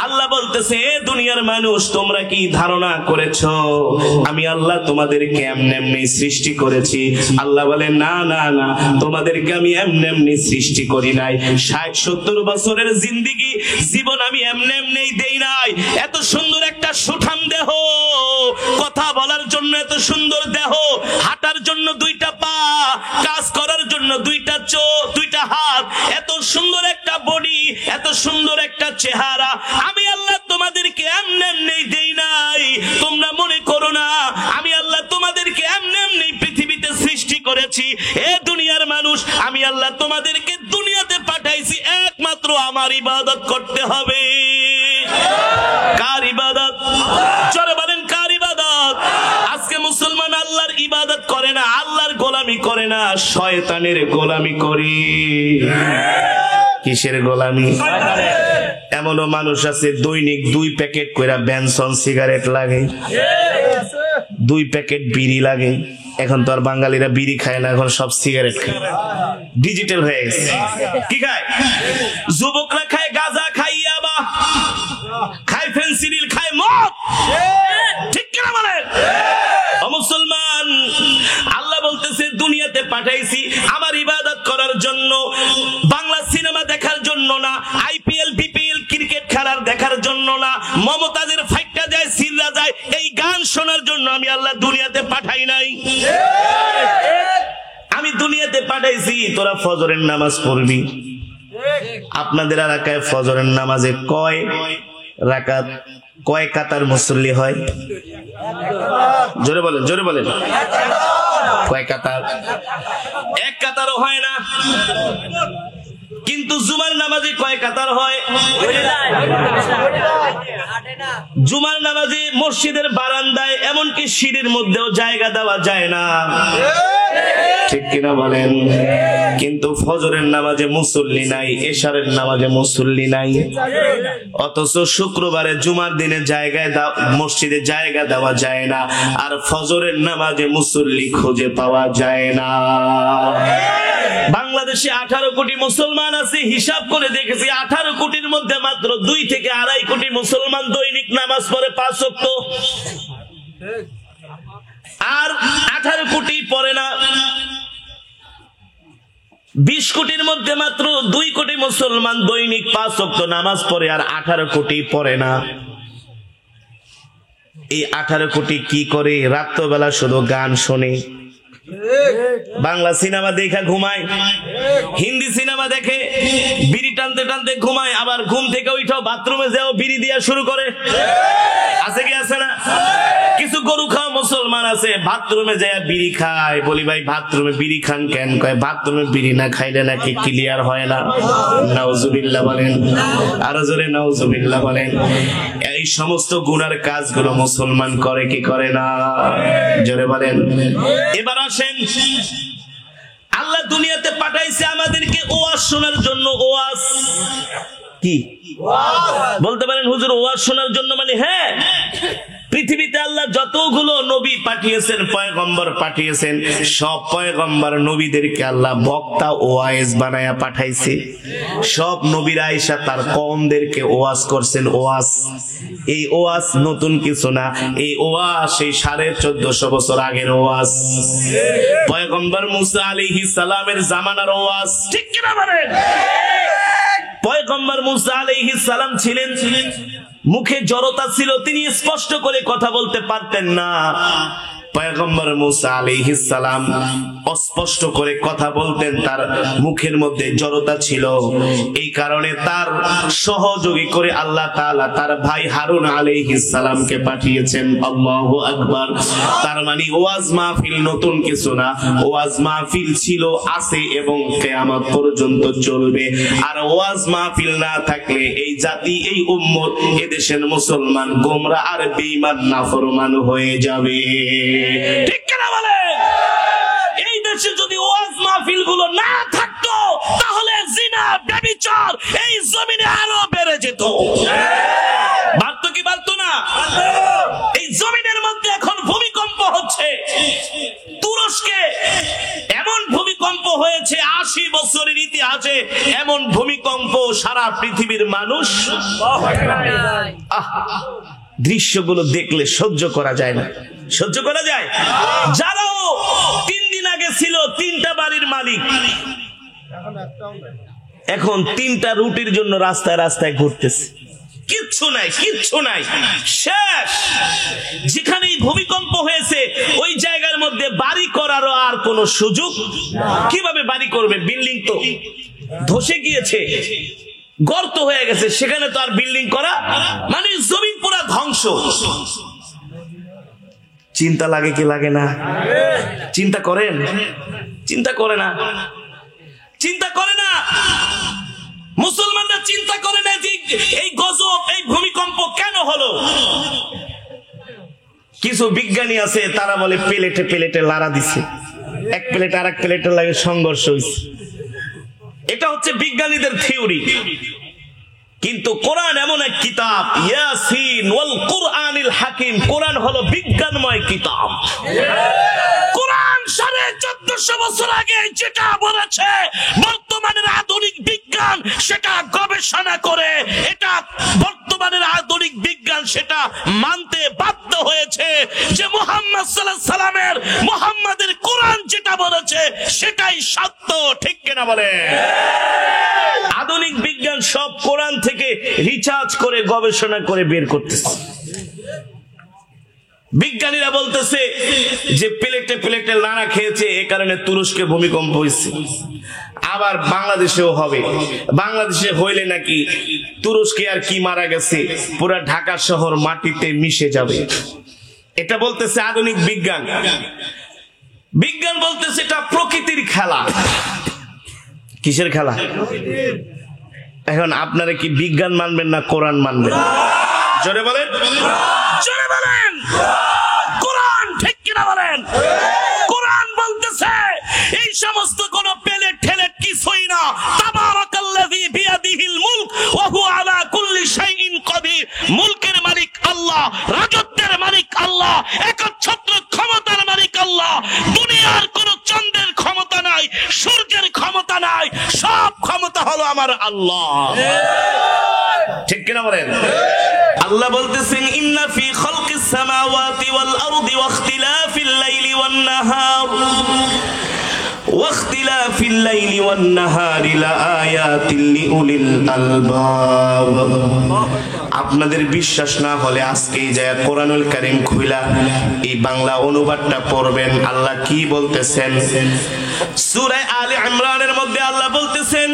আল্লাহ বলতেছে এ দুনিয়ার মানুষ, তোমরা কি ধারণা করেছো আমি আল্লাহ তোমাদেরকে এমনি এমনি সৃষ্টি করেছি? আল্লাহ বলে না না না, তোমাদেরকে আমি এমনি এমনি সৃষ্টি করি নাই। 60-70 বছরের জিন্দেগি জীবন আমি এমনি এমনি দেই নাই। এত সুন্দর একটা সুঠাম দেহ, কথা বলার জন্য এত সুন্দর দেহ, হাঁটার জন্য 2টা পা, কাজ করার জন্য 2টা চোখ, 2টা হাত, এত সুন্দর একটা বডি, এত সুন্দর একটা চেহারা আমি আল্লাহ তোমাদেরকে এমনি এমনি দেই নাই। তোমরা মনে করো না আমি আল্লাহ তোমাদেরকে এমনি এমনি পৃথিবীতে সৃষ্টি করেছি। এ দুনিয়ার মানুষ, আমি আল্লাহ তোমাদেরকে দুনিয়াতে পাঠাইছি একমাত্র আমার ইবাদত করতে হবে। কার ইবাদত? চলে বলেন কার ইবাদত? আজকে মুসলমান আল্লাহর ইবাদত করে না, আল্লাহর গোলামি করে না, শয়তানের গোলামি করে। কিসের গোলামি? এমনও মানুষ আছে দৈনিক 2 প্যাকেট কইরা বেনসন সিগারেট লাগে, 2 প্যাকেট বিড়ি লাগে। এখন তো আর বাঙালিরা বিড়ি খায় না, এখন সব সিগারেট খায়, ডিজিটাল হয়ে গেছে। কি খায়? যুবকরা খায় গাঁজা, খায় ইয়াবা, খায় ফেন্সিডিল, খায় মদ। ঠিক কিনা বলেন? ও মুসলমান, আল্লাহ বলতেছে দুনিয়াতে পাঠাইছি আমার ইবাদত করার জন্য, বাংলা সিনেমা দেখার জন্য না, আইপিএল বিপিএল ক্রিকেট খেলার দেখার জন্য না, মমতাজের ফাইটটা যায় সিররা যায় এই গান শোনার জন্য আমি আল্লাহ দুনিয়াতে পাঠাই নাই। আমি দুনিয়াতে পাঠাইছি তোরা ফজরের নামাজ পড়বি। আপনাদের এলাকায় ফজরের নামাজে কয় রাকাত, কয় কাতার মুসল্লি হয়? জোরে বলেন, জোরে বলেন। কয় কাতার? 1 কাতারও হয় না। কিন্তু জুমার নামাজে কয় কাতার হয়? জুমার নামাজে মসজিদের বারান্দায় এমনকি সিঁড়ির মধ্যেও জায়গা দেওয়া যায় না। ঠিক কিনা বলেন? কিন্তু ফজরের নামাজে মুসল্লি নাই, এশারের নামাজে মুসল্লি নাই। অথচ শুক্রবারে জুমার দিনে জায়গায় মসজিদে জায়গা দেওয়া যায় না, আর ফজরের নামাজে মুসল্লি খুঁজে পাওয়া যায় না। বাংলাদেশে 18 কোটি মুসলমান আছে, হিসাব করে দেখেছি 18 কোটির মধ্যে মাত্র 2 থেকে 2.5 কোটি মুসলমান দৈনিক নামাজ পড়ে 5 ওয়াক্ত, আর 18 কোটি পড়ে না। 20 কোটির মধ্যে মাত্র 2 কোটি মুসলমান দৈনিক 5 ওয়াক্ত নামাজ পড়ে, আর 18 কোটি পড়ে না। এই 18 কোটি কি করে? রাত্রবেলা শুধু গান শোনে, বাংলা সিনেমা দেখা ঘুমায়, হিন্দি সিনেমা দেখে বিড়ি টানতে টানতে ঘুমায়, আবার ঘুম থেকে উঠো বাথরুমে যাও বিড়ি দিয়া শুরু করে। আছে কি আছে না? কিছু গরু খাওয়া মুসলমান আছে বলতেছে বাথরুমে যায় বিড়ি খায়। বলি ভাই বাথরুমে বিড়ি খান কেন? কয় বাথরুমে বিড়ি না খাইলে নাকি ক্লিয়ার হয় না। নাউজুবিল্লাহ বলেন, আরো জোরে নাউজুবিল্লাহ বলেন। এই সমস্ত গুনার কাজগুলো মুসলমান করে কি করে না? জোরে বলেন। এবার আসেন, আল্লাহ দুনিয়াতে পাঠাইছে আমাদেরকে ওয়াজ শোনার জন্য। ওয়াজ কি বলতে পারেন হুজুর? ওয়াজ শোনার জন্য মানে হ্যাঁ, পৃথিবীতে আল্লাহ যতগুলো নবী পাঠিয়েছেন, পয়গম্বর পাঠিয়েছেন, সব পয়গম্বর নবীদেরকে আল্লাহ বক্তা ওয়াইজ বানায়া পাঠাইছে। সব নবীরা আয়েশা তার কওমদেরকে ওয়াজ করছেন। ওয়াজ, এই ওয়াজ নতুন কিছু না। এই ওয়াজ সেই 1450 বছর আগের ওয়াজ। পয়গম্বর মুসা আলাইহিস সালামের জামানার ওয়াজ, ঠিক কি না বলেন? পয়গম্বর মুসা আলাইহিস সালাম ছিলেন, মুখে জড়তা ছিল, তিনি স্পষ্ট করে কথা বলতে পারতেন না। পয়গম্বর মুসা আলাইহিস সালাম অস্পষ্ট করে কথা বলতেন, তার মুখের মধ্যে জড়তা ছিল। এই কারণে তার সহযোগী করে আল্লাহ তাআলা তার ভাই হারুন আলাইহিস সালামকে পাঠিয়েছেন। আল্লাহু আকবার। তার মানে ওয়াজ মাহফিল নতুন কিছু না। ওয়াজ মাহফিল ছিল, আছে এবং কিয়ামত পর্যন্ত চলবে। আর ওয়াজ মাহফিল না থাকলে এই জাতি, এই উম্মত, এদেশের মুসলমান গোমরাহ আর বেঈমান নাফরমান হয়ে যাবে। ঠিক কিনা বলেন? এই দেশে যদি ওয়াজ মাহফিল গুলো না থাকতো তাহলে জিনা, ব্যভিচার এই জমিনে আরো বেড়ে যেত। বাড়তো কি বাড়তো না? এই জমিনের মধ্যে এখন ভূমিকম্প হচ্ছে। তুরস্কে এমন ভূমিকম্প হয়েছে 80 বছরের ইতিহাসে, এমন ভূমিকম্প সারা পৃথিবীর মানুষ দৃশ্যগুলো দেখলে সহ্য করা যায় না। সহ্য করা যায়? যারাও 3 দিন আগে ছিল 3টা বাড়ির মালিক, এখন 3টা রুটির জন্য রাস্তায় রাস্তায় ঘুরতেছে। কিচ্ছু নাই, কিচ্ছু নাই, শেষ। যেখানে ভূমিকম্প হয়েছে ওই জায়গার মধ্যে বাড়ি করারও আর কোনো সুযোগ। কিভাবে বাড়ি করবে? বিল্ডিং তো ধসে গিয়েছে, গর্ত হয়ে গেছে, সেখানে তো আর বিল্ডিং করা মানে জমিন পুরা ধ্বংস। চিন্তা লাগে কি লাগে না? চিন্তা করেন? চিন্তা করে না, চিন্তা করে না। মুসলমানরা চিন্তা করে না যে এই গজব, এই ভূমিকম্প কেন হলো। কিছু বিজ্ঞানী আছে, তারা বলে প্লেটে প্লেটে লাড়া দিছে, এক প্লেট আর এক প্লেটের লাগে সংঘর্ষ হয়েছে। এটা হচ্ছে বিজ্ঞানীদের থিওরি। কিন্তু কোরআন এমন এক কিতাব, ইয়াসিন ওয়াল কুরআনিল হাকিম, কোরআন হলো বিজ্ঞানময় কিতাব। কোরআন 1450 বছর আগে যেটা বলেছে বর্তমানের আধুনিক বিজ্ঞান সেটা গবেষণা করে, এটা বর্তমানের আধুনিক বিজ্ঞান সেটা মানতে বাধ্য হয়েছে যে মুহাম্মদ সাল্লাল্লাহু আলাইহি সাল্লামের, মুহাম্মাদের কোরআন যেটা বলেছে সেটাই সত্য। ঠিক কিনা বলে? আধুনিক বিজ্ঞান সব কোরআন থেকে রিসার্চ করে গবেষণা করে বের করতেছে। বিজ্ঞানীরা বলতেছে যে প্লেটে প্লেটে লাড়া খেয়েছে, এ কারণে তুরস্কে ভূমিকম্প হয়েছে। আবার বাংলাদেশেও হবে। বাংলাদেশে হইলে নাকি তুরস্কে আর কি মারা গেছে, পুরা ঢাকা শহর মাটিতে মিশে যাবে। এটা বলতেছে আধুনিক বিজ্ঞান। বিজ্ঞান বলতেছে এটা প্রকৃতির খেলা। কিসের খেলা? এখন আপনারা কি বিজ্ঞান মানবেন না কোরআন মানবেন? জোরে বলেন, জোরে বলেন। কোরআন, ঠিক কিনা বলেন? কোরআন বলতেছে এই সমস্ত কোন প্লেট ঠেলেট কিছুই না। তাবারাকাল্লাযী বিয়াদিহিল মুলক ওয়া হুয়া আলা কুল্লি শাইইন কাদির। মুলকের মালিক আল্লাহ, রাজত্বের মালিক আল্লাহ, একচ্ছত্র ক্ষমতার মালিক আল্লাহ। দুনিয়ার কোন চন্দ্রের ক্ষমতা নাই, সূর্যের ক্ষমতা নাই, সব ক্ষমতা হলো আমার আল্লাহ। ঠিক কিনা বলেন? আল্লাহ বলতেছেন ইন্না ফি খালকিস সামাওয়াতি ওয়াল আরদি ওয়াখতিলাফিল লাইলি ওয়ান নাহার ওয়াখতিলাফিল লাইলি ওয়ান নাহারি লাআয়াতিল লিউলিল আলবাব। আপনাদের বিশ্বাস না হলে আজকেই যায় কোরআনুল কারীম খুইলা এই বাংলা অনুবাদটা পড়বেন। আল্লাহ কি বলতেছেন? সূরা আলে ইমরানের মধ্যে আল্লাহ বলতেছেন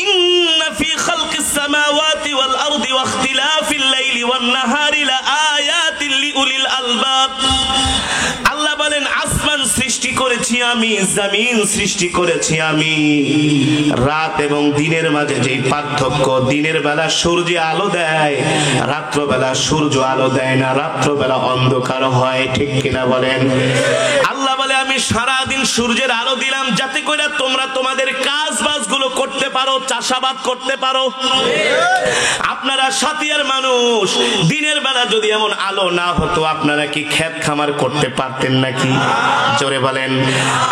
ইন্না ফি খালকিস সামাওয়াতি ওয়াল আরদি ওয়াখতিলাফিল লাইলি ওয়ান নাহারি লাআয়াতিল লিউলিল আলবাব। করেছি আমি, জমিন সৃষ্টি করেছি আমি। রাত এবং দিনের মাঝে যে পার্থক্য, দিনের বেলা সূর্য আলো দেয়, রাত্রবেলা সূর্য আলো দেয় না, রাত্রবেলা অন্ধকার হয়, ঠিক কিনা বলেন? আল্লাহ বলে আমি সারাদিন সূর্যের আলো দিলাম যাতে করে তোমরা তোমাদের কাজ বাজগুলো করতে পারো, চাষাবাদ করতে পারো। আপনারা সাতিয়ার মানুষ, দিনের বেলা যদি এমন আলো না হতো আপনারা কি ক্ষেত খামার করতে পারতেন নাকি? জোরে বলেন।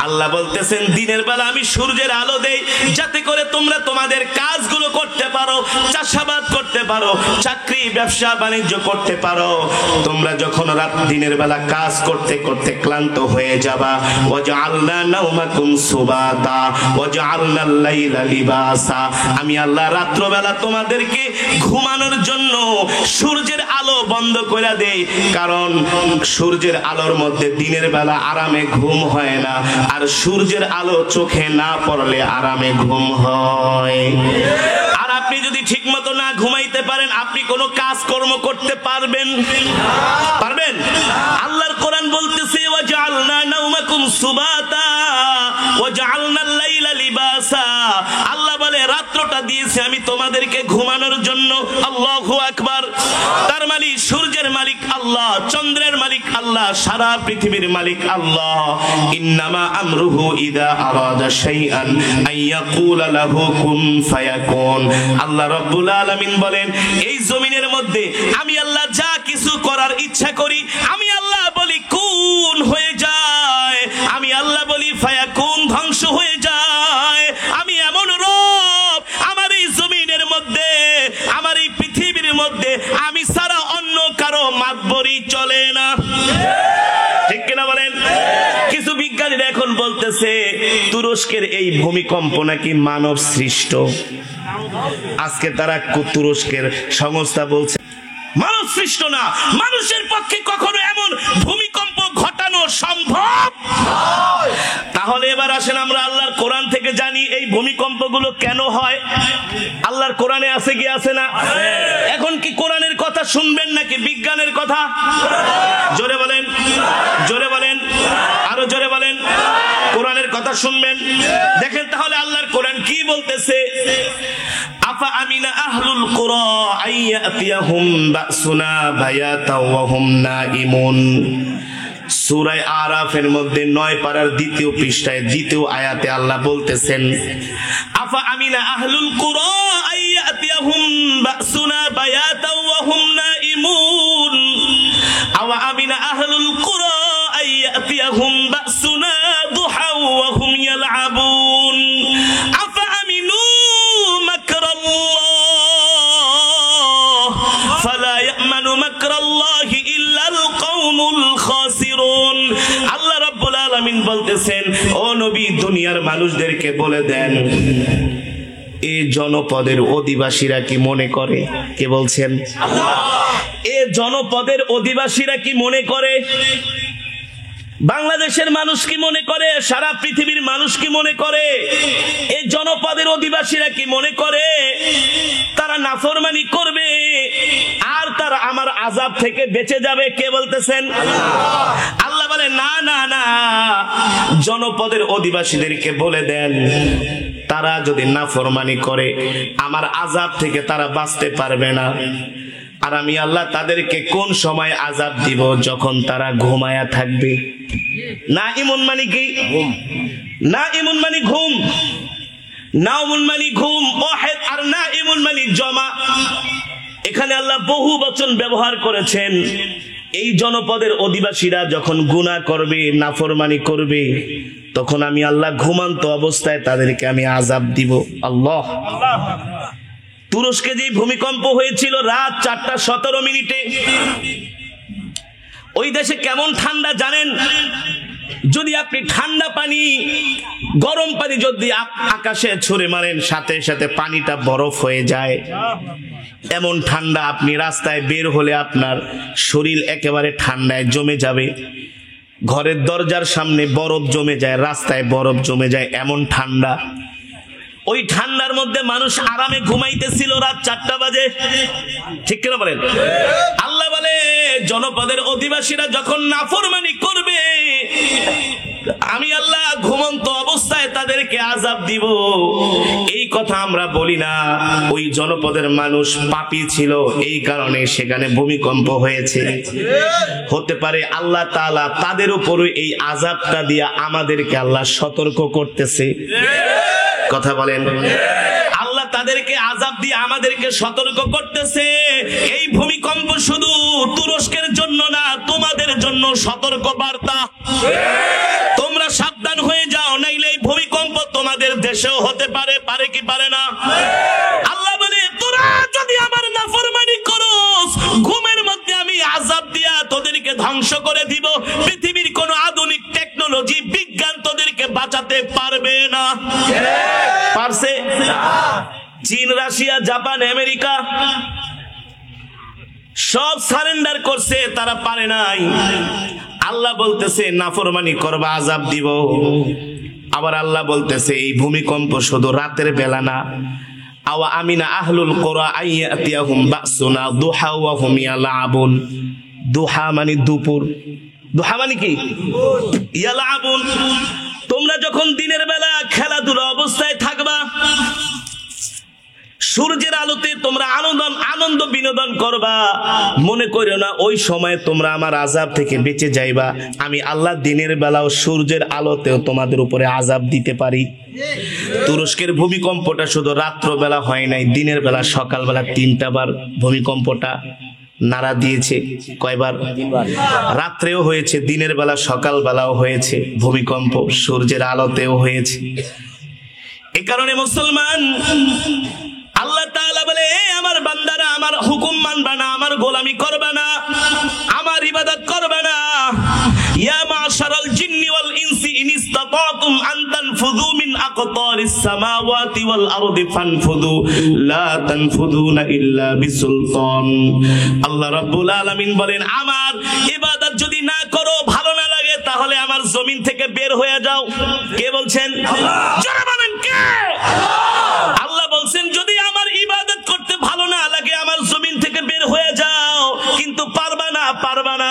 আল্লাহ বলতেছেন দিনের বেলা আমি সূর্যের আলো দেই যাতে করে তোমরা তোমাদের কাজগুলো করতে পারো, চাষাবাদ করতে পারো, চাকরি ব্যবসা বাণিজ্য করতে পারো। তোমরা যখন রাত দিনের বেলা কাজ করতে করতে ক্লান্ত হয়ে যাবা, ওয়াজআলনা নাওমাকুম সুবাতা ওয়াজআলনাল লাইলা লিবাসা, আমি আল্লাহ রাত্রবেলা তোমাদেরকে ঘুমানোর জন্য সূর্যের আলো বন্ধ করে দেই। কারণ সূর্যের আলোর মধ্যে দিনের বেলা আরামে ঘুম হয় না, আর সূর্যের আলো চোখে না পড়লে আরামে ঘুম হয়। আর আপনি যদি ঠিক মতো না ঘুমাইতে পারেন আপনি কোনো কাজ কর্ম করতে পারবেন? আল্লাহর কোরআন বলতেছে ওয়াজআলনা নাওমাকুম সুবাতা ওয়াজআলনাল লাইলা লিবাসা, আল্লাহ বলে রাত্রটা দিয়েছি আমি তোমাদেরকে ঘুমানোর জন্য। আল্লাহু আকবার। তার মালিক সূর্যের মালিক আল্লাহ, চন্দ্রের মালিক আল্লাহ, সারা পৃথিবীর মালিক আল্লাহ। ইন্নামা আমরুহু ইযা আরাদা শাইআন আইয়াকুলা লাহু কুন ফায়াকুন। আল্লাহ রাব্বুল আলামিন বলেন এই জমিনের মধ্যে আমি আল্লাহ যা কিছু করার ইচ্ছা করি আমি আল্লাহ বলি কুন হয়ে যায়, আমি আল্লাহ বলি ফায়াকুন ধ্বংস হয়ে যায়। আমি এমন রব, আমার এই জমিনের মধ্যে, আমার এই পৃথিবীর মধ্যে আমি ছাড়া অন্য কারো মাতবরি চলে না, ঠিক কিনা বলেন? কিছু বিজ্ঞানীরা এখন বলতেছে তুরস্কের এই ভূমিকম্প নাকি মানব সৃষ্ট। আজকে তারা তুরস্কের সংস্থা বলছে মানব সৃষ্ট না, মানুষের পক্ষে কখনো এমন ভূমিকম্প ঘটানো সম্ভব। তাহলে এবার আসেন আমরা আল্লাহর কোরআন থেকে জানি এই ভূমিকম্পগুলো কেন হয়। আল্লাহর কোরআনে আছে কি আছে না? এখন কি কোরআনের কথা শুনবেন নাকি বিজ্ঞানের কথা? জোরে বলেন, জোরে বলেন, আরো জোরে বলেন। কোরআনের কথা শুনবেন। দেখেন তাহলে আল্লাহর কোরআন কি বলতেছে। আফা আমিনা আহলুল কুরা আইয়াতিয়াহুম বাসুনা বায়াতাও ওয়া হুম নাইমুন। সূরা আরাফের মধ্যে 9 পারার 2য় পৃষ্ঠায় 2য় আয়াতে আল্লাহ বলতেছেন আফা আমিনা আহলুল কুরা আইয়াতিয়াহুম বাসুনা বায়াতাও ওয়া হুম নাইমুন আওয়া আমিনা আহলুল কুরা আইয়াতিয়াহুম বাসুনা দুহাও ওয়া হুম ইয়ালআবুন আফা আমিনু মাকরাল্লাহ ফালা ইয়ামানু মাকরাল্লাহি ইল্লাল কওমুল খাসিরুন। আল্লাহ রাব্বুল আলামিন বলতেছেন ও নবী দুনিয়ার মানুষদেরকে বলে দেন এই জনপদের অধিবাসীরা কি মনে করে, কে বলছেন? আল্লাহ। এই জনপদের অধিবাসীরা কি মনে করে, বাংলাদেশের মানুষ কি মনে করে, সারা পৃথিবীর মানুষ কি মনে করে, এই জনপদের অধিবাসীরা কি মনে করে তারা নাফরমানি করবে আর তারা আমার আযাব থেকে বেঁচে যাবে? কে বলতেছেন? আল্লাহ বলে না না না, জনপদের অধিবাসীদেরকে বলে দেন তারা যদি নাফরমানি করে আমার আযাব থেকে তারা বাঁচতে পারবে না। আর আমি আল্লাহ তাদেরকে কোন সময় আযাব দিব? যখন তারা ঘুমায়া থাকবে। নাইমুন মানে কি? নাইমুন মানে ঘুম, নাউমুন মানে ঘুম ওয়াহিদ, আর নাইমুন মানে জমা। এখানে আল্লাহ বহু বচন ব্যবহার করেছেন। এই জনপদের অধিবাসীরা যখন গুনাহ করবে, নাফরমানি করবে, তখন আমি আল্লাহ ঘুমান্ত অবস্থায় তাদেরকে আমি আযাব দিব। আল্লাহ। তুরস্কে যে ভূমিকম্প হয়েছিল রাত 4টা 17 মিনিটে, ওই দেশে কেমন ঠান্ডা জানেন? যদি আপনি ঠান্ডা পানি, গরম পানি যদি আকাশে ছুঁড়ে মারেন সাথে সাথে পানিটা বরফ হয়ে যায়। এমন ঠান্ডা, আপনি রাস্তায় বের হলে আপনার শরীর একেবারে ঠান্ডায় জমে যাবে। ঘরের দরজার সামনে বরফ জমে যায়, রাস্তায় বরফ জমে যায়, এমন ঠান্ডা। ওই ঠান্ডার মধ্যে মানুষ আরামে ঘুমাইতেছিল রাত 4টা বাজে, ঠিক কিনা বলেন? আল্লাহ বলে জনপদের অধিবাসীরা যখন নাফরমানি করবে আমি আল্লাহ ঘুমন্ত অবস্থায় তাদেরকে আযাব দিব। এই কথা আমরা বলি না। ওই জনপদের মানুষ পাপী ছিল, এই কারণে সেখানে ভূমিকম্প হয়েছে। হতে পারে আল্লাহ তাআলা তাদের উপরে এই আযাবটা দিয়ে আমাদেরকে আল্লাহ সতর্ক করতেছে। কথা বলেন, আল্লাহ তাদেরকে আযাব দিয়ে আমাদেরকে সতর্ক করতেছে। এই ভূমিকম্প শুধু তুরস্কের জন্য না, তোমাদের জন্য সতর্ক বার্তা। তোমরা সাবধান হয়ে যাও, নাইলে এই ভূমিকম্প তোমাদের দেশেও হতে পারে। পারে কি পারে না? আল্লাহ বলে, তোরা যদি আমার নাফরমানি করস, ঘুমের মধ্যে আমি আযাব দিয়া তোদেরকে ধ্বংস করে দিব। পৃথিবীর কোন আধুনিক টেকনোলজি, বিজ্ঞান তোদেরকে বাঁচাতে পারবে না। পারছে? চীন, রাশিয়া, জাপান, আমেরিকা সব সারেন্ডার করছে, তারা পারে নাই। আল্লাহ বলতেছে নাফরমানি করবা, আযাব দিব। আবার আল্লাহ বলতেছে এই ভূমিকম্প শুধু রাতের বেলা না। আওয়া আমিনা আহলুল কুরা আইয়াতিয়াহুম বাসুনা দুহা ওয়া হুম ইয়ালাবুন। দুহা মানে দুপুর, দুহা মানে কি? ইয়ালাবুন। তোমরা যখন দিনের বেলা খেলাধুলা অবস্থায় থাকবা, সূর্যের আলোতে তোমরা আনন্দ বিনোদন করবা, মনে করিও না ওই সময় তোমরা আমার আযাব থেকে বেঁচে যাইবা। আমি আল্লাহ দিনের বেলাও সূর্যের আলোতেও তোমাদের উপরে আযাব দিতে পারি। তুরস্কের ভূমিকম্পটা শুধু রাত্র বেলা হয় নাই, দিনের বেলা সকালবেলা 3টা বার ভূমিকম্পটা নাড়া দিয়েছে। কয়বার? রাত্রেও হয়েছে, দিনের বেলা সকাল বেলাও হয়েছে ভূমিকম্প, সূর্যের আলোতেও হয়েছে। এই কারণে মুসলমান, আল্লাহ তাআলা বলে, আমার বান্দারা আমার হুকুম মানবা না, আমার গোলামি করবা না, আমার ইবাদত করবা না। ইয়া মাশারাল জিন্নি ওয়াল ইনসি ইন ইসতাতাতুম আন তানফুযু মিন আকতারিস সামাওয়াতি ওয়াল আরদি ফানফুযু লা তানফুযুনা ইল্লা বিসুলতান। আল্লাহ রাব্বুল আলামিন বলেন, আমার ইবাদত যদি না করো, ভালো না লাগে, তাহলে আমার জমিন থেকে বের হয়ে যাও। কে বলছেন? জোরে বলেন, কে? আল্লাহ বলছেন, যদি আমার ইবাদত করতে ভালো না লাগে, আমার জমিন থেকে বের হয়ে যাও। কিন্তু পারবা না, পারবা না।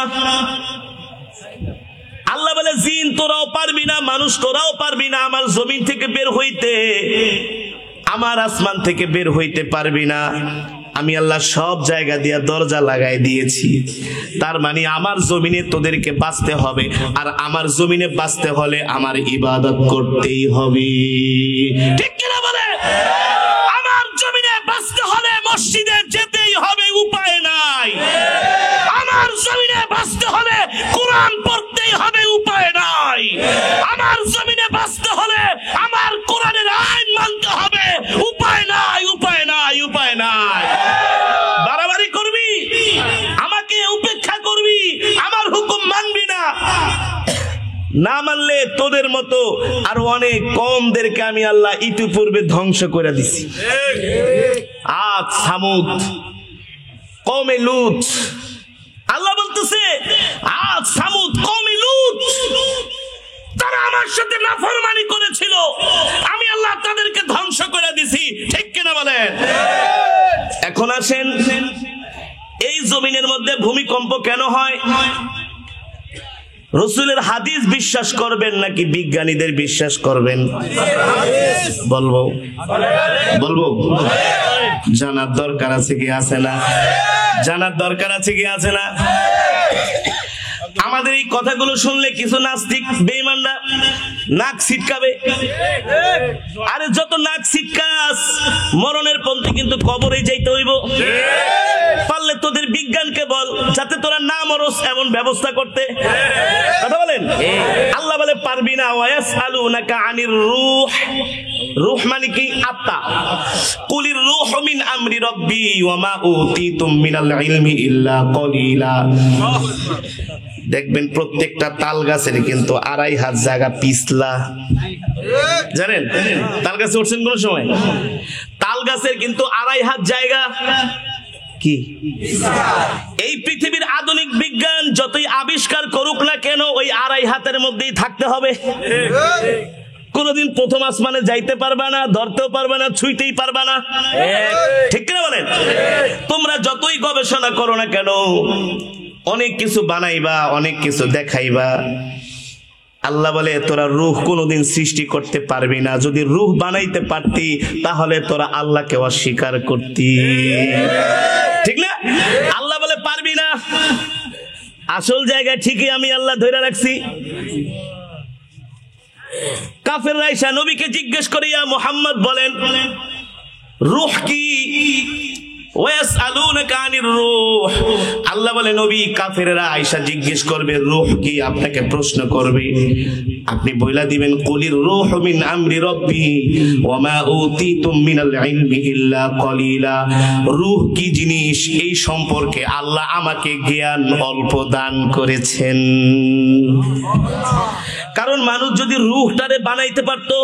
আল্লাহ বলে, জিন তোরাও পারবি না, মানুষ তোরাও পারবি না আমার জমিন থেকে বের হইতে, আমার আসমান থেকে বের হইতে পারবি না। আমি আল্লাহ সব জায়গা দিয়া দরজা লাগাই দিয়েছি। তার মানে আমার জমিনে তোদেরকে বাঁচতে হবে, আর আমার জমিনে বাঁচতে হলে আমার ইবাদত করতেই হবে। ঠিক কিনা বলে? আমার জমিনে বাঁচতে হলে মসজিদে যেতেই হবে, উপায় নাই। আমার জমিনে বাঁচতে হলে কোরআন পড়তেই হবে, উপায় নাই। আমার জমিনে বাঁচতে হলে আমার কোরআনের আইন মানতে হবে, উপায় নাই, উপায় নাই, উপায় নাই। বাড়াবাড়ি করবি, আমাকে উপেক্ষা করবি, আমার হুকুম মানবি না, না মানলে তোদের মতো আরো অনেক কমদেরকে আমি আল্লাহ ইতিপূর্বে ধ্বংস করে দিছি। আদ, সামুদ, কওমে লূত। আল্লাহ বলতেছে, আদ, সামুদ, কওমে লূত, তারা আমার সাথে নাফরমানি করেছিল, আমি আল্লাহ তাদেরকে ধ্বংস করে দিছি। ঠিক কিনা বলেন? এখন আসেন, এই জমিনের মধ্যে ভূমিকম্প কেন হয়? রাসূলের হাদিস বিশ্বাস করবেন নাকি বিজ্ঞানীদের বিশ্বাস করবেন? বলবো বলবো জানার দরকার আছে কি আছে না? জানার দরকার আছে কি আছে না? আমাদের এই কথাগুলো শুনলে কিছু নাস্তিক বেঈমানরা নাক ছিটকাবে। আরে যত নাক ছিটকাস, মরণের পন্থী কিন্তু কবরে যাইতে হইব। পারলে তোদের বিজ্ঞানকে বল যাতে তোরা না মরস, এমন ব্যবস্থা করতে। কথা বলেন। আল্লাহ বলে, পারবি না। ওয়ায়াসআলুনাকা আনির রূহ, রূহ মানে কি? আত্মা। কুলির রূহু মিন আমরি রাব্বি ওয়া মা উতিতুম মিনাল ইলমি ইল্লা কলিলা। দেখবেন প্রত্যেকটা তাল গাছের কিন্তু 2.5 হাত জায়গা পিছলা। জানেন তাল গাছে উঠছেন কোন সময়? তাল গাছের কিন্তু 2.5 হাত জায়গা কি? এই পৃথিবীর আধুনিক বিজ্ঞান যতই আবিষ্কার করুক না কেন, ওই 2.5 হাতের মধ্যেই থাকতে হবে। কোনদিন প্রথম আসমানে যাইতে পারবা না, ধরতেও পারবা না, ছুঁইতেই পারবা না। ঠিক কিনা বলেন? তোমরা যতই গবেষণা করো না কেন, অনেক কিছু বানাইবা, অনেক কিছু দেখাইবা, আল্লাহ বলে তোরা রূহ কোনোদিন সৃষ্টি করতে পারবি না, যদি রূহ বানাইতে পারতি তাহলে তোরা আল্লাহকে অস্বীকার করতি, ঠিক না? আল্লাহ বলে পারবি না। আসল জায়গা ঠিকই আমি আল্লাহ ধরে রাখছি। কাফেররা এসে নবীকে জিজ্ঞেস করে, ইয়া মুহাম্মদ বলেন রূহ কি? ওয়াসআলুনাকা আনির রূহ। আল্লাহ বলে নবী কাফেররা আয়েশা জিজ্ঞেস করবে রূহ কি, আপনাকে প্রশ্ন করবে, আপনি বইলা দিবেন কুলির রূহু মিন আমরি রাব্বি ওয়া মা উতিতুম মিনাল ইলমি ইল্লা কলিলা। রূহ কি জিনিস এই সম্পর্কে আল্লাহ আমাকে জ্ঞান অল্প দান করেছেন। কারণ মানুষ যদি রূহটারে বানাইতে পারতো,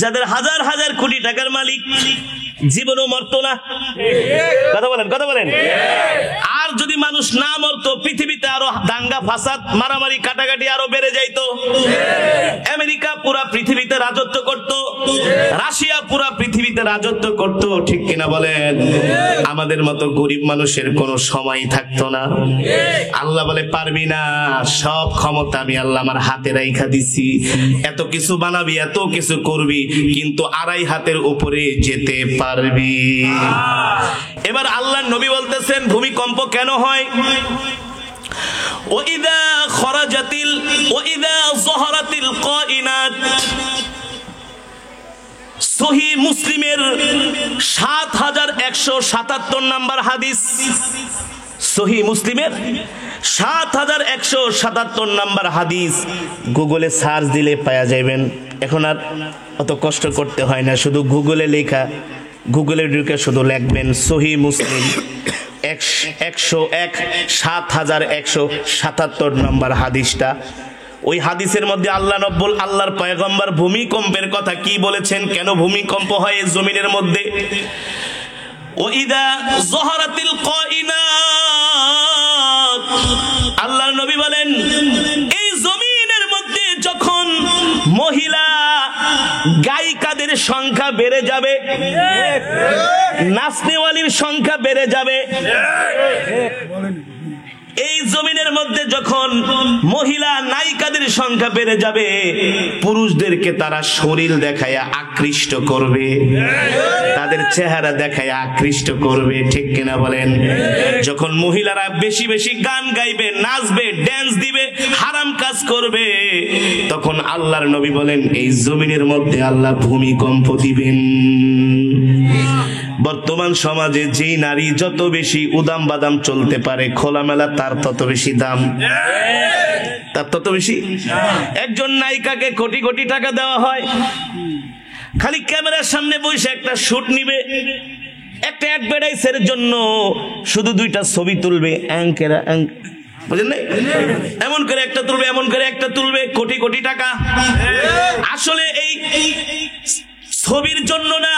যাদের হাজার হাজার কোটি টাকার মালিক জীবনও মরতো না। কথা বলেন, কথা বলেন। আর যদি মানুষ না মরতো, পৃথিবীতে আরো দাঙ্গা ফাসাদ মারামারি কাটাকাটি আরো বেড়ে যাইতো। আমেরিকা পুরা পৃথিবীতে রাজত্ব করত, রাশিয়া পুরা পৃথিবীতে রাজত্ব করত, ঠিক কিনা বলেন? আমাদের মতো গরিব মানুষের কোনো সময় থাকতো না। আল্লাহ বলে পারবি না, সব ক্ষমতা আমি আল্লাহ আমার হাতে রাইখা দিছি। এত কিছু বানাবি, এত কিছু করবি, কিন্তু আড়াই হাতের উপরে যেতে পারবি। এবার আল্লাহর নবী বলতেছেন ভূমিকম্প কেন হয়? ওয়াইদা খরাজাতিল ওয়াইদা যহরাতিল কায়নাত। সহিহ মুসলিমের ৭১৭৭ নম্বর হাদিস। সহিহ মুসলিমের ৭১৭৭ নম্বর হাদিস। গুগলে সার্চ দিলে পাওয়া যাবেন। এখন আর অত কষ্ট করতে হয় না, শুধু গুগলে লেখা, গুগলে ঢুকে শুধু লিখবেন সহিহ মুসলিম ৭১৭৭ নম্বর হাদিসটা। ওই হাদিসের মধ্যে আল্লাহর পয়গম্বর ভূমিকম্পের কথা কি বলেছেন, কেন ভূমিকম্প হয় এই জমিনের মধ্যে। ওয়াইদা যহরাতিল কায়নাত, আল্লাহর নবী বলেন এই জমিনের মধ্যে যখন মহিলা গায়িকাদের সংখ্যা বেড়ে যাবে, নাচনেওয়ালির সংখ্যা বেড়ে যাবে, এই জমিনের মধ্যে যখন মহিলা নায়িকাদের সংখ্যা বেড়ে যাবে, পুরুষদেরকে তারা শরীর দেখায়া আকৃষ্ট করবে, তাদের চেহারা দেখায়া আকৃষ্ট করবে, ঠিক কিনা বলেন? যখন মহিলারা বেশি বেশি গান গাইবে, নাচবে, ড্যান্স দিবে, হারাম কাজ করবে, তখন আল্লাহর নবী বলেন এই জমিনের মধ্যে আল্লাহ ভূমিকম্প দিবেন। বর্তমান সমাজে যে নারী যত বেশি উদাম বাদাম চলতে পারে খোলামেলা, তার তত বেশি দাম, তার তত বেশি। একজন নায়িকাকে কোটি কোটি টাকা দেওয়া হয়, খালি ক্যামেরার সামনে বসে একটা শুট নিবে, একটা অ্যাডভার্টাইজের জন্য শুধু দুইটা ছবি তুলবে, বুঝলেন না? এমন করে একটা তুলবে, এমন করে একটা তুলবে, কোটি কোটি টাকা। আসলে এই ছবির জন্য না,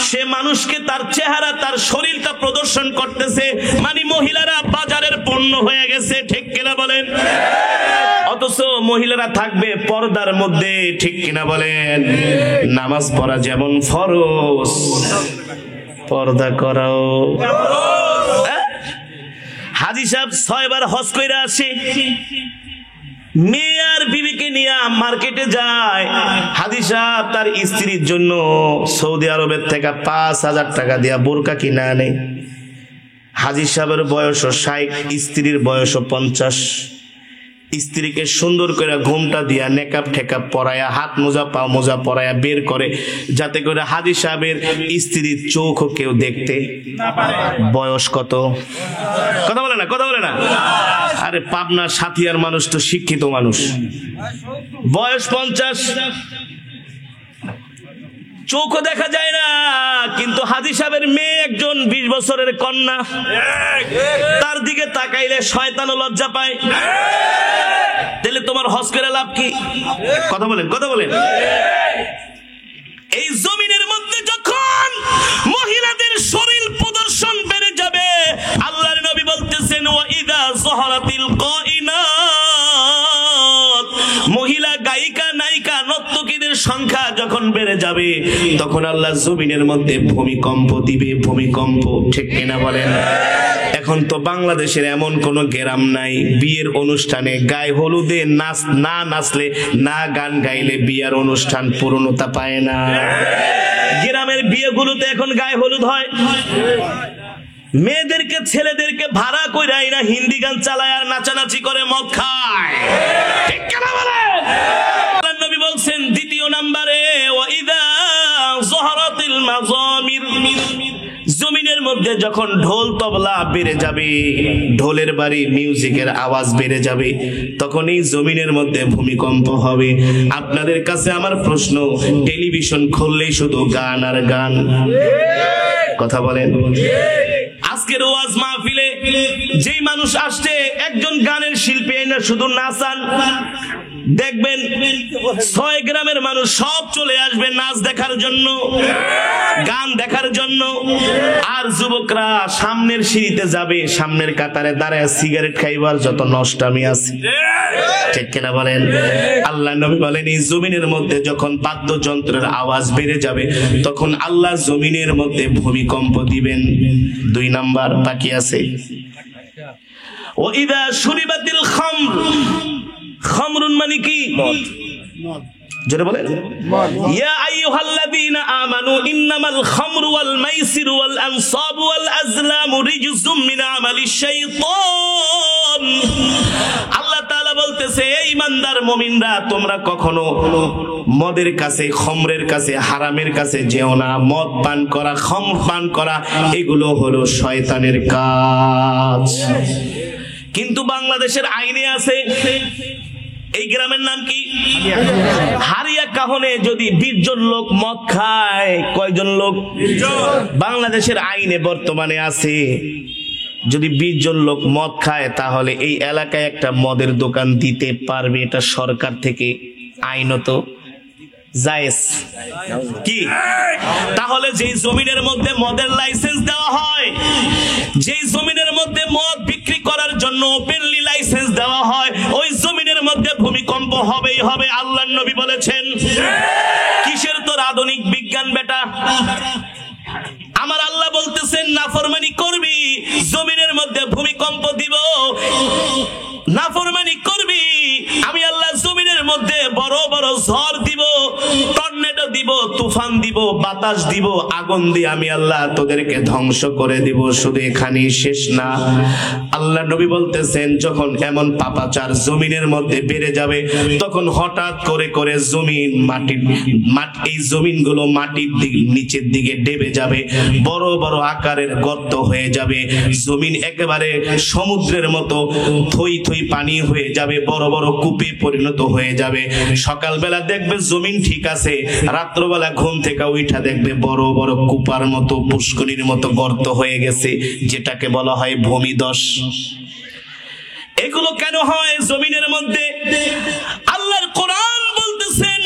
সে মানুষকে তার চেহারা, তার শরীরটা প্রদর্শন করতেছে, মানে মহিলারা বাজারের পণ্য হয়ে গেছে, ঠিক কিনা বলেন? অথচ মহিলারা থাকবে পর্দার মধ্যে, ঠিক কিনা বলেন? নামাজ পড়া যেমন ফরজ, পর্দা করাও। হাজী সাহেব ৬ বার হজ কইরা আসে, মেয়ে আর বিবিকে নিয়ে মার্কেটে যায়। হাজী সাহেব তার স্ত্রীর জন্য সৌদি আরবের থেকে ৫,০০০ টাকা দিয়া বোরকা কিনে আনে। হাজী সাহেবের বয়স ৬০, স্ত্রীর বয়স ৫০। স্ত্রীকে সুন্দর করে ঘুমটা দিয়া নেকাব ঠেকাব পরায়া, হাত মোজা পা মোজা পরায়া বের করে, যাতে করে হাজী সাহেবের স্ত্রীর চোখও কেউ দেখতে। বয়স কত? কথা বলে না, কথা বলে না। আরে পাবনার সাথিয়ার মানুষ তো শিক্ষিত মানুষ, বয়স ৫০, চোখও দেখা যায় না, কিন্তু হাজী সাহেবের মেয়ে একজন ২০ বছরের কন্যা, তার দিকে তাকাইলে শয়তানও লজ্জা পায়। তাহলে তোমার হজ করে লাভ কি? কথা বলেন, কথা বলেন। এই জমিনের মধ্যে যখন মহিলাদের শরীর প্রদর্শন বেড়ে যাবে, আল্লাহর নবী বলতেছেন ওয়াইদা যহরাতিল কায়নাত, মহিলা গায়িকা নায়িকা নর্তকীদের সংখ্যা যখন বেড়ে যাবে তখন আল্লাহ জমিনের মধ্যে ভূমিকম্প দিবে, ভূমিকম্প। ঠিক কিনা বলেন? এখন তো বাংলাদেশের এমন কোন গ্রাম নাই বিয়ের অনুষ্ঠানে গায়ে হলুদে না নাচলে, না গান গাইলে বিয়ের অনুষ্ঠান পূর্ণতা পায় না। গ্রামের বিয়েগুলোতে এখন গায়ে হলুদ হয়, মেয়েদেরকে ছেলেদেরকে ভাড়া কইরাই না হিন্দি গান চালায় আর নাচানাচি করে মদ খায়। ঠিক কিনা বলেন? নবী বলছেন দ্বিতীয় নম্বরে ওয়াইদা যহরাতিল মাযামির, জমিনের মধ্যে যখন ঢোল তবলা বেড়ে যাবে, ঢোলের বাড়ি মিউজিকের আওয়াজ বেড়ে যাবে, তখন এই জমিনের মধ্যে ভূমিকম্প হবে। আপনাদের কাছে আমার প্রশ্ন, টেলিভিশন খুললেই শুধু গান আর গান, কথা বলেন? আজকের ওয়াজ মাহফিলে যেই মানুষ আসছে একজন গানের শিল্পী না শুধু নাচান, দেখবেন 6 গ্রামের মানুষ সব চলে আসবে নাচ দেখার জন্য, গান দেখার জন্য। আর যুবকরা সামনের সিঁড়িতে যাবে, সামনের কাতারে দাঁড়ায় সিগারেট খাইবার যত নষ্টামি আছে। ঠিক কিনা বলেন? আল্লাহ নবী বলেন এই জমিনের মধ্যে যখন বাদ্যযন্ত্রের আওয়াজ বেড়ে যাবে তখন আল্লাহ জমিনের মধ্যে ভূমিকম্প দিবেন। 2 নাম্বার বাকি আছে, ওয়াইদা শুরিবাতিল খামর, খামরুন মানে কি? যেটা বলেন ইয়া আইয়ুহাল্লাযীনা আমানু ইন্নামাল খামরু ওয়াল মাইসিরু ওয়াল আনসাবু ওয়াল আজলামু রিজসুম মিন আমালিশ শাইতান। আল্লাহ তাআলা বলতেছে এই ইমানদার মুমিনরা তোমরা কখনো মদের কাছে, খমরের কাছে, হারামের কাছে যেও না। মদ পান করা, খমর পান করা এগুলো হলো শয়তানের কাজ। কিন্তু বাংলাদেশের আইনে আছে, এই গ্রামের নাম কি? হারিয়া কাহনে যদি 20 জন লোক মদ খায়, কয়জন লোক? বাংলাদেশের আইনে বর্তমানে আছে যদি 20 জন লোক মদ খায় তাহলে এই এলাকায় একটা মদের দোকান দিতে পারবে, এটা সরকার থেকে আইনত জায়েজ কি? তাহলে যেই জমিনের মধ্যে মদের লাইসেন্স দেওয়া হয়, যেই জমিনের মধ্যে মদ বিক্রি করার জন্য ওপেনলি লাইসেন্স দেওয়া হয়, ওই জমিনের মধ্যে ভূমিকম্প হবেই হবে। আল্লাহর নবী বলেছেন। কিসের তোর আধুনিক বিজ্ঞান বেটা? আমার আল্লাহ বলতেছেন নাফরমানি করবি জমিনের মধ্যে ভূমিকম্প দিব, নাফরমানি করবি আমি আল্লাহ জমিনের মধ্যে বড় বড় ঝড় দিব, টর্নেডো দিব, তুফান দিব, বাতাস দিব, আগুন দিয়ে আমি আল্লাহ তোদেরকে ধ্বংস করে দিব। শুধু এখানেই শেষ না, আল্লাহ নবী বলতেছেন যখন এমন পাপাচার জমিনের মধ্যে বেড়ে যাবে তখন হঠাৎ করে করে জমিন এই জমিনগুলো মাটির দিকে নিচের দিকে ডেবে যাবে, বড় বড় আকারের গর্ত হয়ে যাবে, জমিন একেবারে সমুদ্রের মতো থই থই পানি হয়ে যাবে, বড় বড় কূপে পরিণত হয়ে যাবে। সকালবেলা দেখবে জমিন ঠিক আছে, রাত্রবেলা ঘুম থেকে উঠা দেখবে বড় বড় কূপার মতো, পুষ্করিণীর মতো গর্ত হয়ে গেছে, যেটাকে বলা হয় ভূমিধস। এগুলো কেন হয় জমিনের মধ্যে? আল্লাহর কোরআন বলতেছেন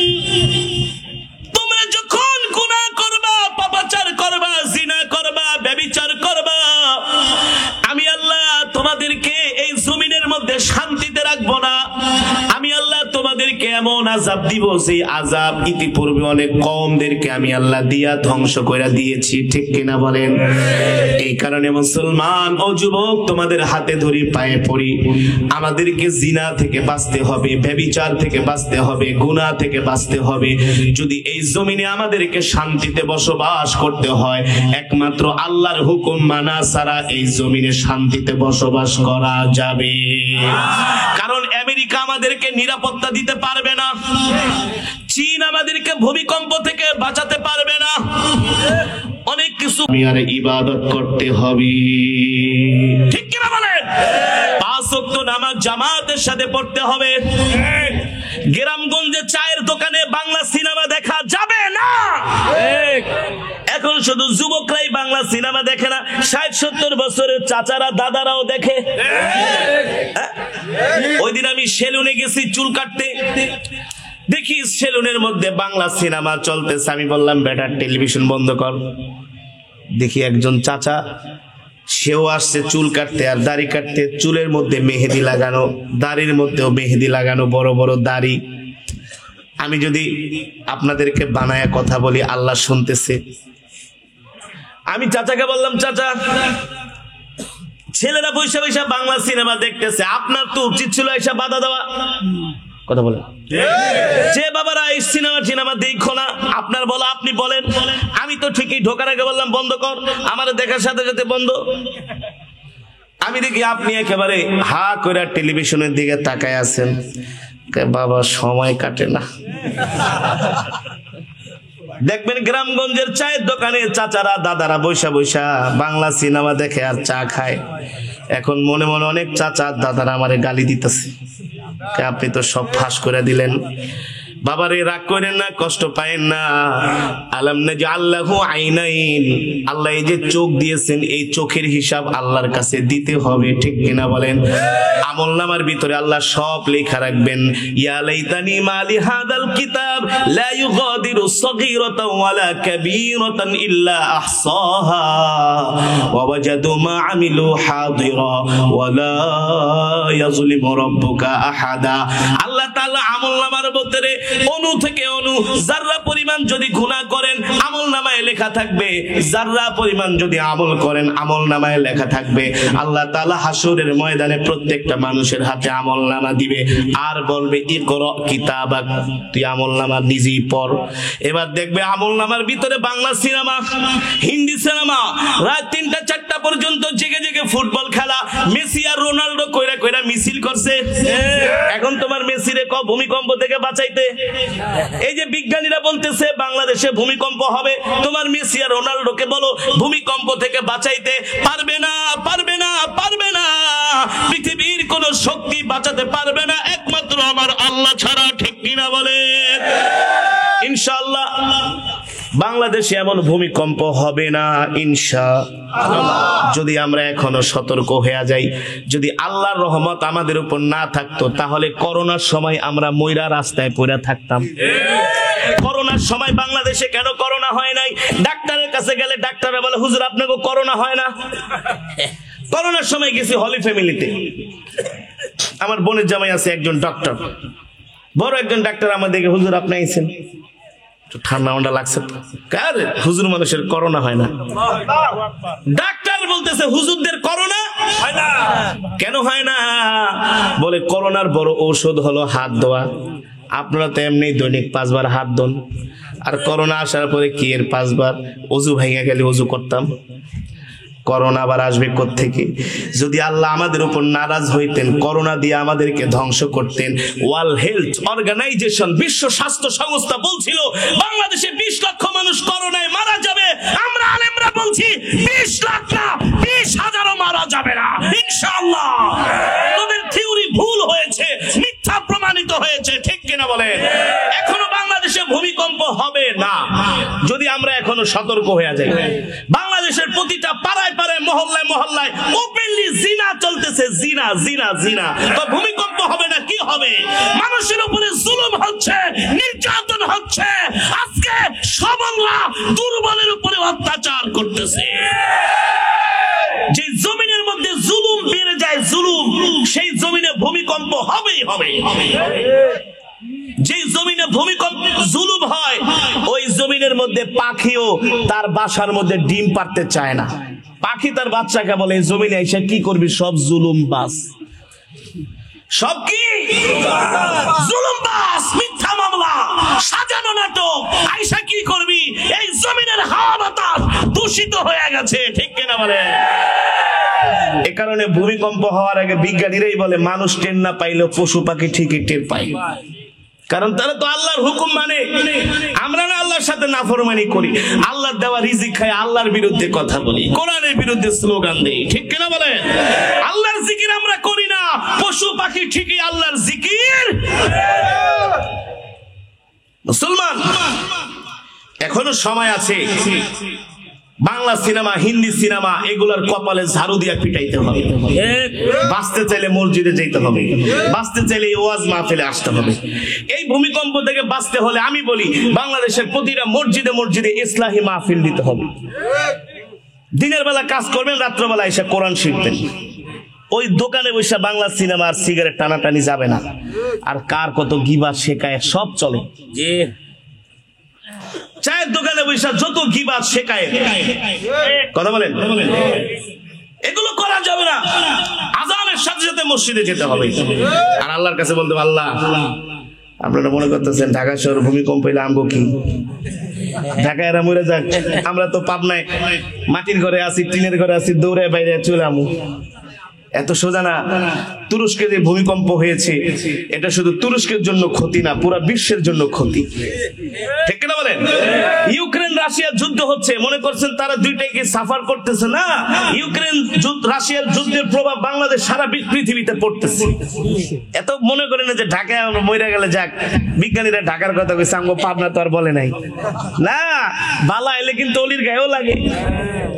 তোমরা যখন গুনাহ করবা, পাপাচার করবা, জিনা করবা, ব্যভিচার করবা, আমি আল্লাহ তোমাদেরকে এই জমিনের মধ্যে শান্তিতে রাখবো না। আমি আল্লাহ তোমাদেরকে এমন আযাব দিব যে আযাব ইতিপূর্বে অনেক কওমদেরকে আমি আল্লাহ দিয়া ধ্বংস করে দিয়েছি। ঠিক কিনা বলেন? এই কারণে মুসলমান ও যুবক তোমাদের হাতে ধরি, পায়ে পড়ি, আমাদেরকে জিনা থেকে বাঁচতে হবে, ব্যভিচার থেকে বাঁচতে হবে, গুনাহ থেকে বাঁচতে হবে। যদি এই জমিনে আমাদেরকে শান্তিতে বসবাস করতে হয়, একমাত্র আল্লাহর হুকুম মানা ছাড়া এই জমিনে শান্তিতে বসবাস করা যাবে। কারণ আমেরিকা আমাদেরকে নিরাপত্তা দিতে পারবে না, চীন আমাদেরকে ভূমিকম্প থেকে বাঁচাতে পারবে না, অনেক কিছু আর ইবাদত করতে হবে। ঠিক কিনা বলেন? 5 ওয়াক্ত নামাজ জামাতের সাথে পড়তে হবে। গ্রামগঞ্জে চায়ের দোকানে বাংলা সিনেমা দেখা যাবে না। এখন শুধু যুবকরাই বাংলা সিনেমা দেখে না, 60-70 বছরের চাচারা দাদারাও দেখে। ওই দিন আমি সেলুনে গেছি চুল কাটতে, দেখি সেলুনের মধ্যে বাংলা সিনেমা চলতেছে। আমি বললাম বেটা টেলিভিশন বন্ধ কর। দেখি একজন চাচা, সেও আসছে চুল কাটতে আর দাড়ি কাটতে, চুলের মধ্যে মেহেদি লাগানো, দাড়ির মধ্যেও মেহেদি লাগানো, বড় বড় দাড়ি। আমি যদি আপনাদেরকে বানায়া কথা বলি, আল্লাহ শুনতেছে। আমি চাচাকে বললাম, চাচা ছেলেরা বৈশা বৈশা বাংলা সিনেমা দেখতেছে, আপনার তো উচিত ছিল এসে বাধা দেওয়া। কথা বলেন, যে বাবারা এই সিনেমা দেখো না, আপনার বলা আপনি বলেন। আমি তো ঠিকই ঢোকার আগে বললাম বন্ধ কর, আমার দেখার সাথে সাথে বন্ধ। আমি দেখি আপনি একেবারে হা করে টেলিভিশনের দিকে তাকায় আছেন। বাবা সময় কাটে না। দেখবেন গ্রামগঞ্জের চায়ের দোকানে চাচারা দাদারা বৈশা বৈশা বাংলা সিনেমা দেখে আর চা খায়। এখন মনে মনে অনেক চাচা দাদারা আমারে গালি দিতেছে, আপনি তো সব ফাঁস করে দিলেন। বাবারে রাগ করেন না, কষ্ট পায়েন না। আলাম নাজআল্লাহু আইনাইন, আল্লাহ এই যে চোখ দিয়েছেন, এই চোখের হিসাব আল্লাহর কাছে দিতে হবে, ঠিক কিনা বলেন? আমলনামার ভিতরে আল্লাহ সব লেখা রাখবেন। ইয়া লাইতানি মালি হাদাল কিতাব লা ইউগাদিরু সগীরাতান ওয়ালা কাবীরাতান ইল্লা আহসাহা ওয়া ওয়াজাদু মা আমিলু হাদিরা ওয়ালা ইয়াজলিমু রাব্বুকা আহাদা। আল্লাহ তাআলা আমলনামার ভিতরে অনু থেকে অনু যাররা পরিমাণ যদি গুনাহ করেন আমলনামায় লেখা থাকবে, যাররা পরিমাণ যদি আমল করেন আমলনামায় লেখা থাকবে। আল্লাহ তাআলা হাসরের ময়দানে প্রত্যেকটা মানুষের হাতে আমলনামা দিবে আর বলবে ইকরা কিতাবাক, তুই আমলনামা নিজেই পড়। এবার দেখবে আমলনামার ভিতরে বাংলা সিনেমা, হিন্দি সিনেমা, রাত 3টা 4টা পর্যন্ত জেগে জেগে ফুটবল খেলা, মেসি আর রোনাল্ডো কইরা কইরা মিছিল করছে। এখন তোমার মেসিরে ভূমিকম্প থেকে বাঁচাইতে, এই যে বিজ্ঞানীরা বলতেছে বাংলাদেশে ভূমিকম্প হবে, তোমার মেসি আর রোনাল্ডোকে বলো ভূমিকম্প থেকে বাঁচাইতে পারবে না, পারবে না, পারবে না। পৃথিবীর কোন শক্তি বাঁচাতে পারবে না একমাত্র আমার আল্লাহ ছাড়া, ঠিক কিনা বলে? ইনশাআল্লাহ বাংলাদেশে এমন ভূমিকম্প হবে না ইনশাআল্লাহ, যদি আমরা এখনো সতর্ক হয়ে যাই। যদি আল্লাহর রহমত আমাদের উপর না থাকতো তাহলে করোনার সময় আমরা ময়রা রাস্তায় পড়ে থাকতাম। করোনার সময় বাংলাদেশে কেন করোনা হয় নাই? ডাক্তারের কাছে গেলে ডাক্তাররা বলে হুজুর আপনাকে করোনা হয় না। করোনার সময় গেছি হলি ফ্যামিলিতে, আমার বোনের জামাই আছে একজন ডক্টর, বড় একজন ডাক্তার, আমাদেরকে হুজুর আপনি আইছেন, ঠান্ডা ঠান্ডা লাগছে, হুজুর মানুষের করোনা হয় না। ডাক্তার বলতেছে হুজুরদের করোনা হয় না। কেন হয় না? বলে করোনার বড় ঔষধ হলো হাত ধোয়া। আপনারা তো এমনি দৈনিক 5 বার হাত ধোন, আর করোনা আসার পরে কি এর 5 বার ওযু ভেঙে গেলে ওযু করতাম। করোনা আবার আসবে কোত্থেকে? যদি আল্লাহ আমাদের উপর নারাজ হইতেন, করোনা দিয়ে আমাদেরকে ধ্বংস করতেন। ওয়ার্ল্ড হেলথ অর্গানাইজেশন, বিশ্ব স্বাস্থ্য সংস্থা বলছিল বাংলাদেশে 20 লক্ষ মানুষ করোনায় মারা যাবে। আমরা আলেমরা বলছি 20 লাখ না, 20,000ও মারা যাবে না ইনশাআল্লাহ। তোদের থিওরি ভুল হয়েছে, মিথ্যা প্রমাণিত হয়েছে, ঠিক কিনা বলেন? এখনো বাংলাদেশে ভূমিকম্প হবে না যদি আমরা এখনো সতর্ক হয়ে যাই। বাংলাদেশের প্রতিটা পাড়ায় পাড়ায় মহল্লায় মহল্লায় ওপেনলি জিনা চলতেছে, জিনা জিনা জিনা। তো ভূমিকম্প হবে না কি হবে? মানুষের উপরে জুলুম হচ্ছে, নির্যাতন হচ্ছে। আজকে সবলরা দুর্বলের উপরে অত্যাচার করতেছে। যে জমিনের মধ্যে জুলুম বেড়ে যায়, জুলুম, সেই জমিনে ভূমিকম্প হবেই হবে। যে জমিনে ভূমিকম্প জুলুম হয় ওই জমিনের মধ্যে পাখিও তার বাসার মধ্যে ডিম পাড়তে চায় না। পাখি তার বাচ্চাকে বলে এই জমিনে এসে কি করবি, সব জুলুম বাস, সব কি জুলুম বাস, মিথ্যা মামলা, সাজানো নাটক, আইসা কি করবি? এই জমিনের হাওয়া বাতাস দূষিত হয়ে গেছে, ঠিক কিনা বলে? এ কারণে ভূমিকম্প হওয়ার আগে বিজ্ঞানীরাই বলে মানুষ টের না পাইলেও পশু পাখি ঠিকই টের পায়, কারণ তারা তো আল্লাহর হুকুম মানে। আমরা না আল্লাহর সাথে নাফরমানি করি, আল্লাহর দেওয়া রিজিক খাই, আল্লাহর বিরুদ্ধে কথা বলি, কোরআনের বিরুদ্ধে স্লোগান দেই, ঠিক কিনা বলেন? আল্লাহর জিকির আমরা করি না, পশু পাখি ঠিকই আল্লাহর জিকির। মুসলমান এখনো সময় আছে। বাংলা সিনেমা, হিন্দি সিনেমা, এগুলার কপালে ঝাড়ু দিয়া পিটাইতে হবে। বাঁচতে চাইলে মসজিদে যেতে হবে, বাঁচতে চাইলে ওয়াজ মাহফিলে আসতে হবে। এই ভূমিকম্প থেকে বাঁচতে হলে আমি বলি বাংলাদেশের প্রতিটা মসজিদে মসজিদে ইসলাহি মাহফিল দিতে হবে। দিনের বেলা কাজ করবেন, রাত্রবেলা এসে কোরআন শিখবেন। ওই দোকানে বসে বাংলা সিনেমা আর সিগারেট টানাটানি যাবে না। আর কার কত গিবাত শেখায় সব চলে। যে চায়ের দোকানে বসে যত গিবাত শেখায়, কথা বলেন, এগুলো করা যাবে না। আযানের সাথে সাথে মসজিদে যেতে হবে আর আল্লাহর কাছে বলতে হবে, আল্লাহ আপনারা মনে করতেছেন ঢাকা শহর ভূমিকম্প হইলে আমগো কি, ঢাকা এরা মরে যাক, আমরা তো পাবনায় মাটির ঘরে আছি, টিনের ঘরে আছি, দৌড়ে বাইরে চলে আমু। এত সোজা না। তুরস্কে যে ভূমিকম্প হয়েছে এটা শুধু তুরস্কের জন্য ক্ষতি না, পুরো বিশ্বের জন্য ক্ষতি, ঠিক কিনা বলেন? ইউক্রেন রাশিয়ার যুদ্ধ হচ্ছে, মনে করছেন তারা দুইটাই কি সাফার করতেছে? না, ইউক্রেন রাশিয়ার যুদ্ধের প্রভাব বাংলাদেশ সারা পৃথিবীতে পড়তেছে। এত মনে করেন যে ঢাকায় আমরা মরে গেলে যাক, বিজ্ঞানীরা ঢাকার কথা কইছে, আমগো পাবনা তো আর বলে নাই। না, বালা এলে কিন্তু অলির গায়েও লাগে।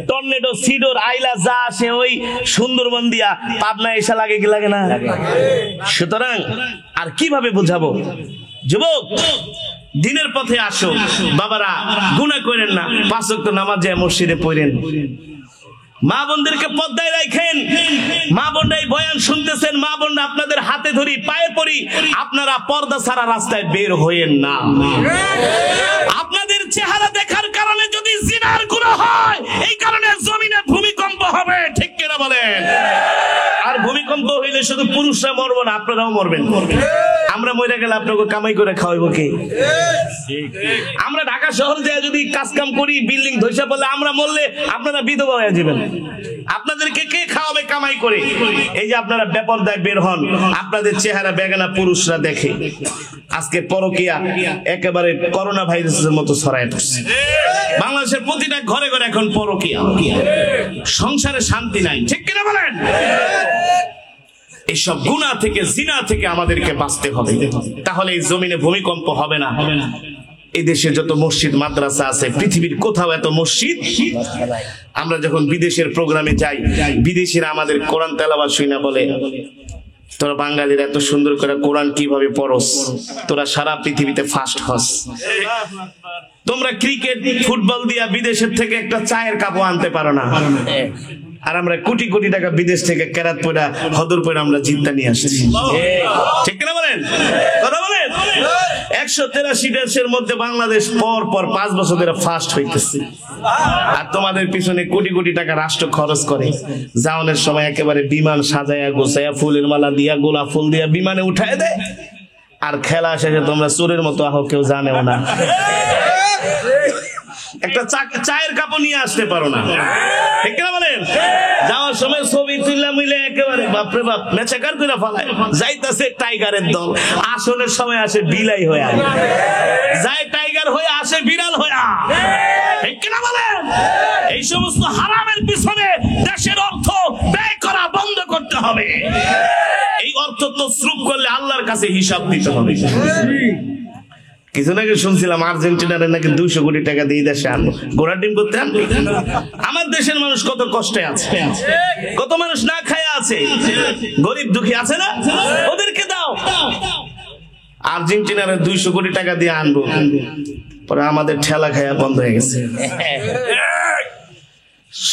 টর্নেডো, সিডোর, আইলা যা আসে ওই সুন্দরবন দিয়া পাবনা এসে লাগে কি লাগে না? সুতরাং আর কিভাবে বুঝাবো? যুবক, দিনের পথে আসো বাবারা, গুনাহ করেন না, 5 ওয়াক্ত নামাজ যায় মসজিদে পড়েন, মা বোনদেরকে পর্দায় রাখেন। মা বোনরাই বয়ান শুনতেছেন, মা বোনরা আপনাদের হাতে ধরি, পায়ে পড়ি, আপনারা পর্দা ছাড়া রাস্তায় বের হইেন না। আপনাদের চেহারা দেখার কারণে যদি জিনার গুনাহ হয়, এই কারণে জমিনে ভূমিকম্প হবে, ঠিক কিনা বলেন? আর ভূমিকম্প হইলে শুধু পুরুষরা মরবো না, আপনারাও মরবেন। আমরা মরে গেলে আপনাকে কামাই করে খাওয়াইবো কে? আমরা ঢাকা শহর যায় যদি কাজ কাম করি, বিল্ডিং ধসে পড়লে, আমরা মরলে আপনারা বিধবা হয়ে যাবেন, আপনাদেরকে কে খাওয়াবে কামাই করে? এই যে আপনারা বেপরদায় বের হন, আপনাদের চেহারা বেগানা পুরুষরা দেখে। আজকে পরকিয়া একেবারে করোনা ভাইরাসের মতো ছড়ায় পড়ছে। বাংলাদেশের প্রতিটা ঘরে ঘরে এখন পরকিয়া, সংসারে শান্তি নাই, ঠিক কিনা বলেন? এইসব গুনাহ থেকে, জিনা থেকে আমাদেরকে বাঁচতে হবে, তাহলে এই জমিনে ভূমিকম্প হবে না। এই দেশে যত মসজিদ মাদ্রাসা আছে, পৃথিবীর কোথাও এত মসজিদ। আমরা যখন বিদেশের প্রোগ্রামে যাই, বিদেশিরা আমাদের কোরআন তেলাওয়াত শুনে বলে, তোরা বাঙালিরা এত সুন্দর করে কোরআন কিভাবে পড়স, তোরা সারা পৃথিবীতে ফার্স্ট হস। তোমরা ক্রিকেট, ফুটবল দিয়া বিদেশের থেকে একটা চায়ের কাপও আনতে পারো না, আর আমরা কোটি কোটি টাকা বিদেশ থেকে কেরাত পয়রা, হদর পয়রা আমরা জিতটা নিয়ে আসছি, ঠিক কিনা বলেন? কথা বলেন। 183 দেশের মধ্যে বাংলাদেশ পর পর 5 বছর ধরে ফার্স্ট হইতেছে, আর তোমাদের পিছনে কোটি কোটি টাকা রাষ্ট্র খরচ করে। যাওয়ানোর সময় একেবারে বিমান সাজায়া গোছায়া ফুলের মালা দিয়া, গোলাপ ফুল দিয়া বিমানে উঠায় দেয়, আর খেলা শেষে তোমরা চোরের মতো আহ, কেউ জানেও না, একটা চায়ের কাপও নিয়ে আসতে পারো না, ঠিক না বলেন? যাওয়ার সময় ছবি তুললা মিলে একেবারে বাপরে বাপ মেচাকার করে ফেলায়। যাইতাছে টাইগারের দল, আসনের সময় আসে বিলাই হয়ে, যায় টাইগার হয়ে আসে বিড়াল হয়ে, ঠিক না বলেন? এই সমস্ত হারামের পিছনে দেশের অর্থ ব্যয় করা বন্ধ করতে হবে। এই অর্থ তসরুফ করলে আল্লাহর কাছে হিসাব দিতে হবে। কিছুদিন আগে শুনছিলাম আর্জেন্টিনারে নাকি 200 কোটি টাকা দিয়ে দেশে আনবো, ঘোড়ার ডিম করতে আনবো। আমার দেশের মানুষ কত কষ্টে আছে, কত মানুষ না খায় আছে, গরিব দুঃখী আছে না, ওদেরকে দাও। আর্জেন্টিনারে 200 কোটি টাকা দিয়ে আনবো, পরে আমাদের ঠেলা খায়া বন্ধ হয়ে গেছে।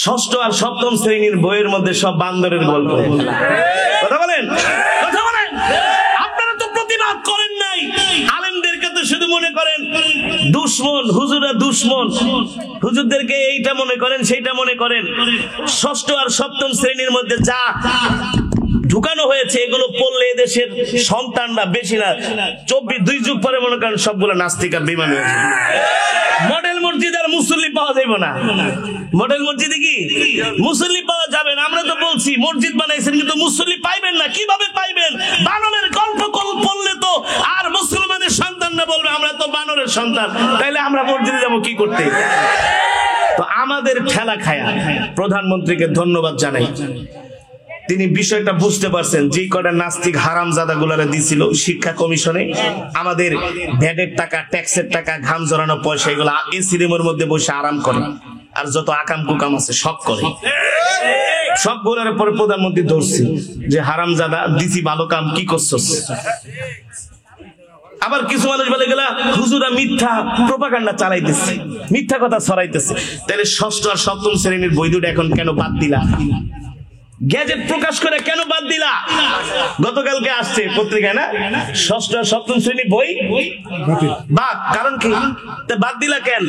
6ষ্ঠ আর 7ম শ্রেণীর বইয়ের মধ্যে সব বান্দরের গল্প। কথা বলেন, কথা বলেন। আপনারা তো প্রতিবাদ করেন নাই। আলেমদেরকে তো শুধু মনে করেন দুশ্মন, হুজুরা দুশ্মন, হুজুরদেরকে এইটা মনে করেন, সেইটা মনে করেন। 6ষ্ঠ আর 7ম শ্রেণীর মধ্যে যা ঢুকানো হয়েছে, এগুলো পড়লে এদেশের সন্তানরা বেশি না 2 যুগ পরে মনে করেন সবগুলো নাস্তিক আর বেঈমান হয়ে যাবে। মডেল মসজিদ আর মুসল্লি পাওয়া যাবে না। মডেল মসজিদে কি মুসল্লি পাওয়া যাবে না? আমরা তো বলছি মসজিদ বানাইছেন, কিন্তু মুসল্লি পাইবেন না। কিভাবে পাইবেন? বানরের গল্প পড়লে তো আর মুসলমানের সন্তানরা বলবে আমরা তো বানরের সন্তান, তাইলে আমরা মসজিদে যাবো কি করতে? তো আমাদের ঠেলা খায়া প্রধানমন্ত্রীকে ধন্যবাদ জানাই, তিনি বিষয়টা বুঝতে পারছেন। যে কটা নাস্তিক হারামজাদা গুলারে দিছিল শিক্ষা কমিশনে, আমাদের ভ্যাটের টাকা, ট্যাক্সের টাকা, ঘাম জড়ানো পয়সা, এগুলো এসি রুমের মধ্যে বসে আরাম করে, আর যত আকাম কুকাম আছে সব করে। সব গুলার পরে প্রধানমন্ত্রী ধরছে যে হারামজাদা দিছি ভালো কাম, কি করছস? আবার কিছু মানুষ বলে গেলা হুজুরা মিথ্যা প্রোপাগান্ডা চালাইতেছে, মিথ্যা কথা ছড়াইতেছে। তাহলে 6ষ্ঠ আর 7ম শ্রেণীর বই দুটো এখন কেন বাদ দিলা? গ্যাজেট প্রকাশ করে কেন বাদ দিলা? গতকালকে আসছে পত্রিকায় না, ষষ্ঠ সপ্তম শ্রেণী বই বাদ। কারণ কি বাদ দিলা কেন?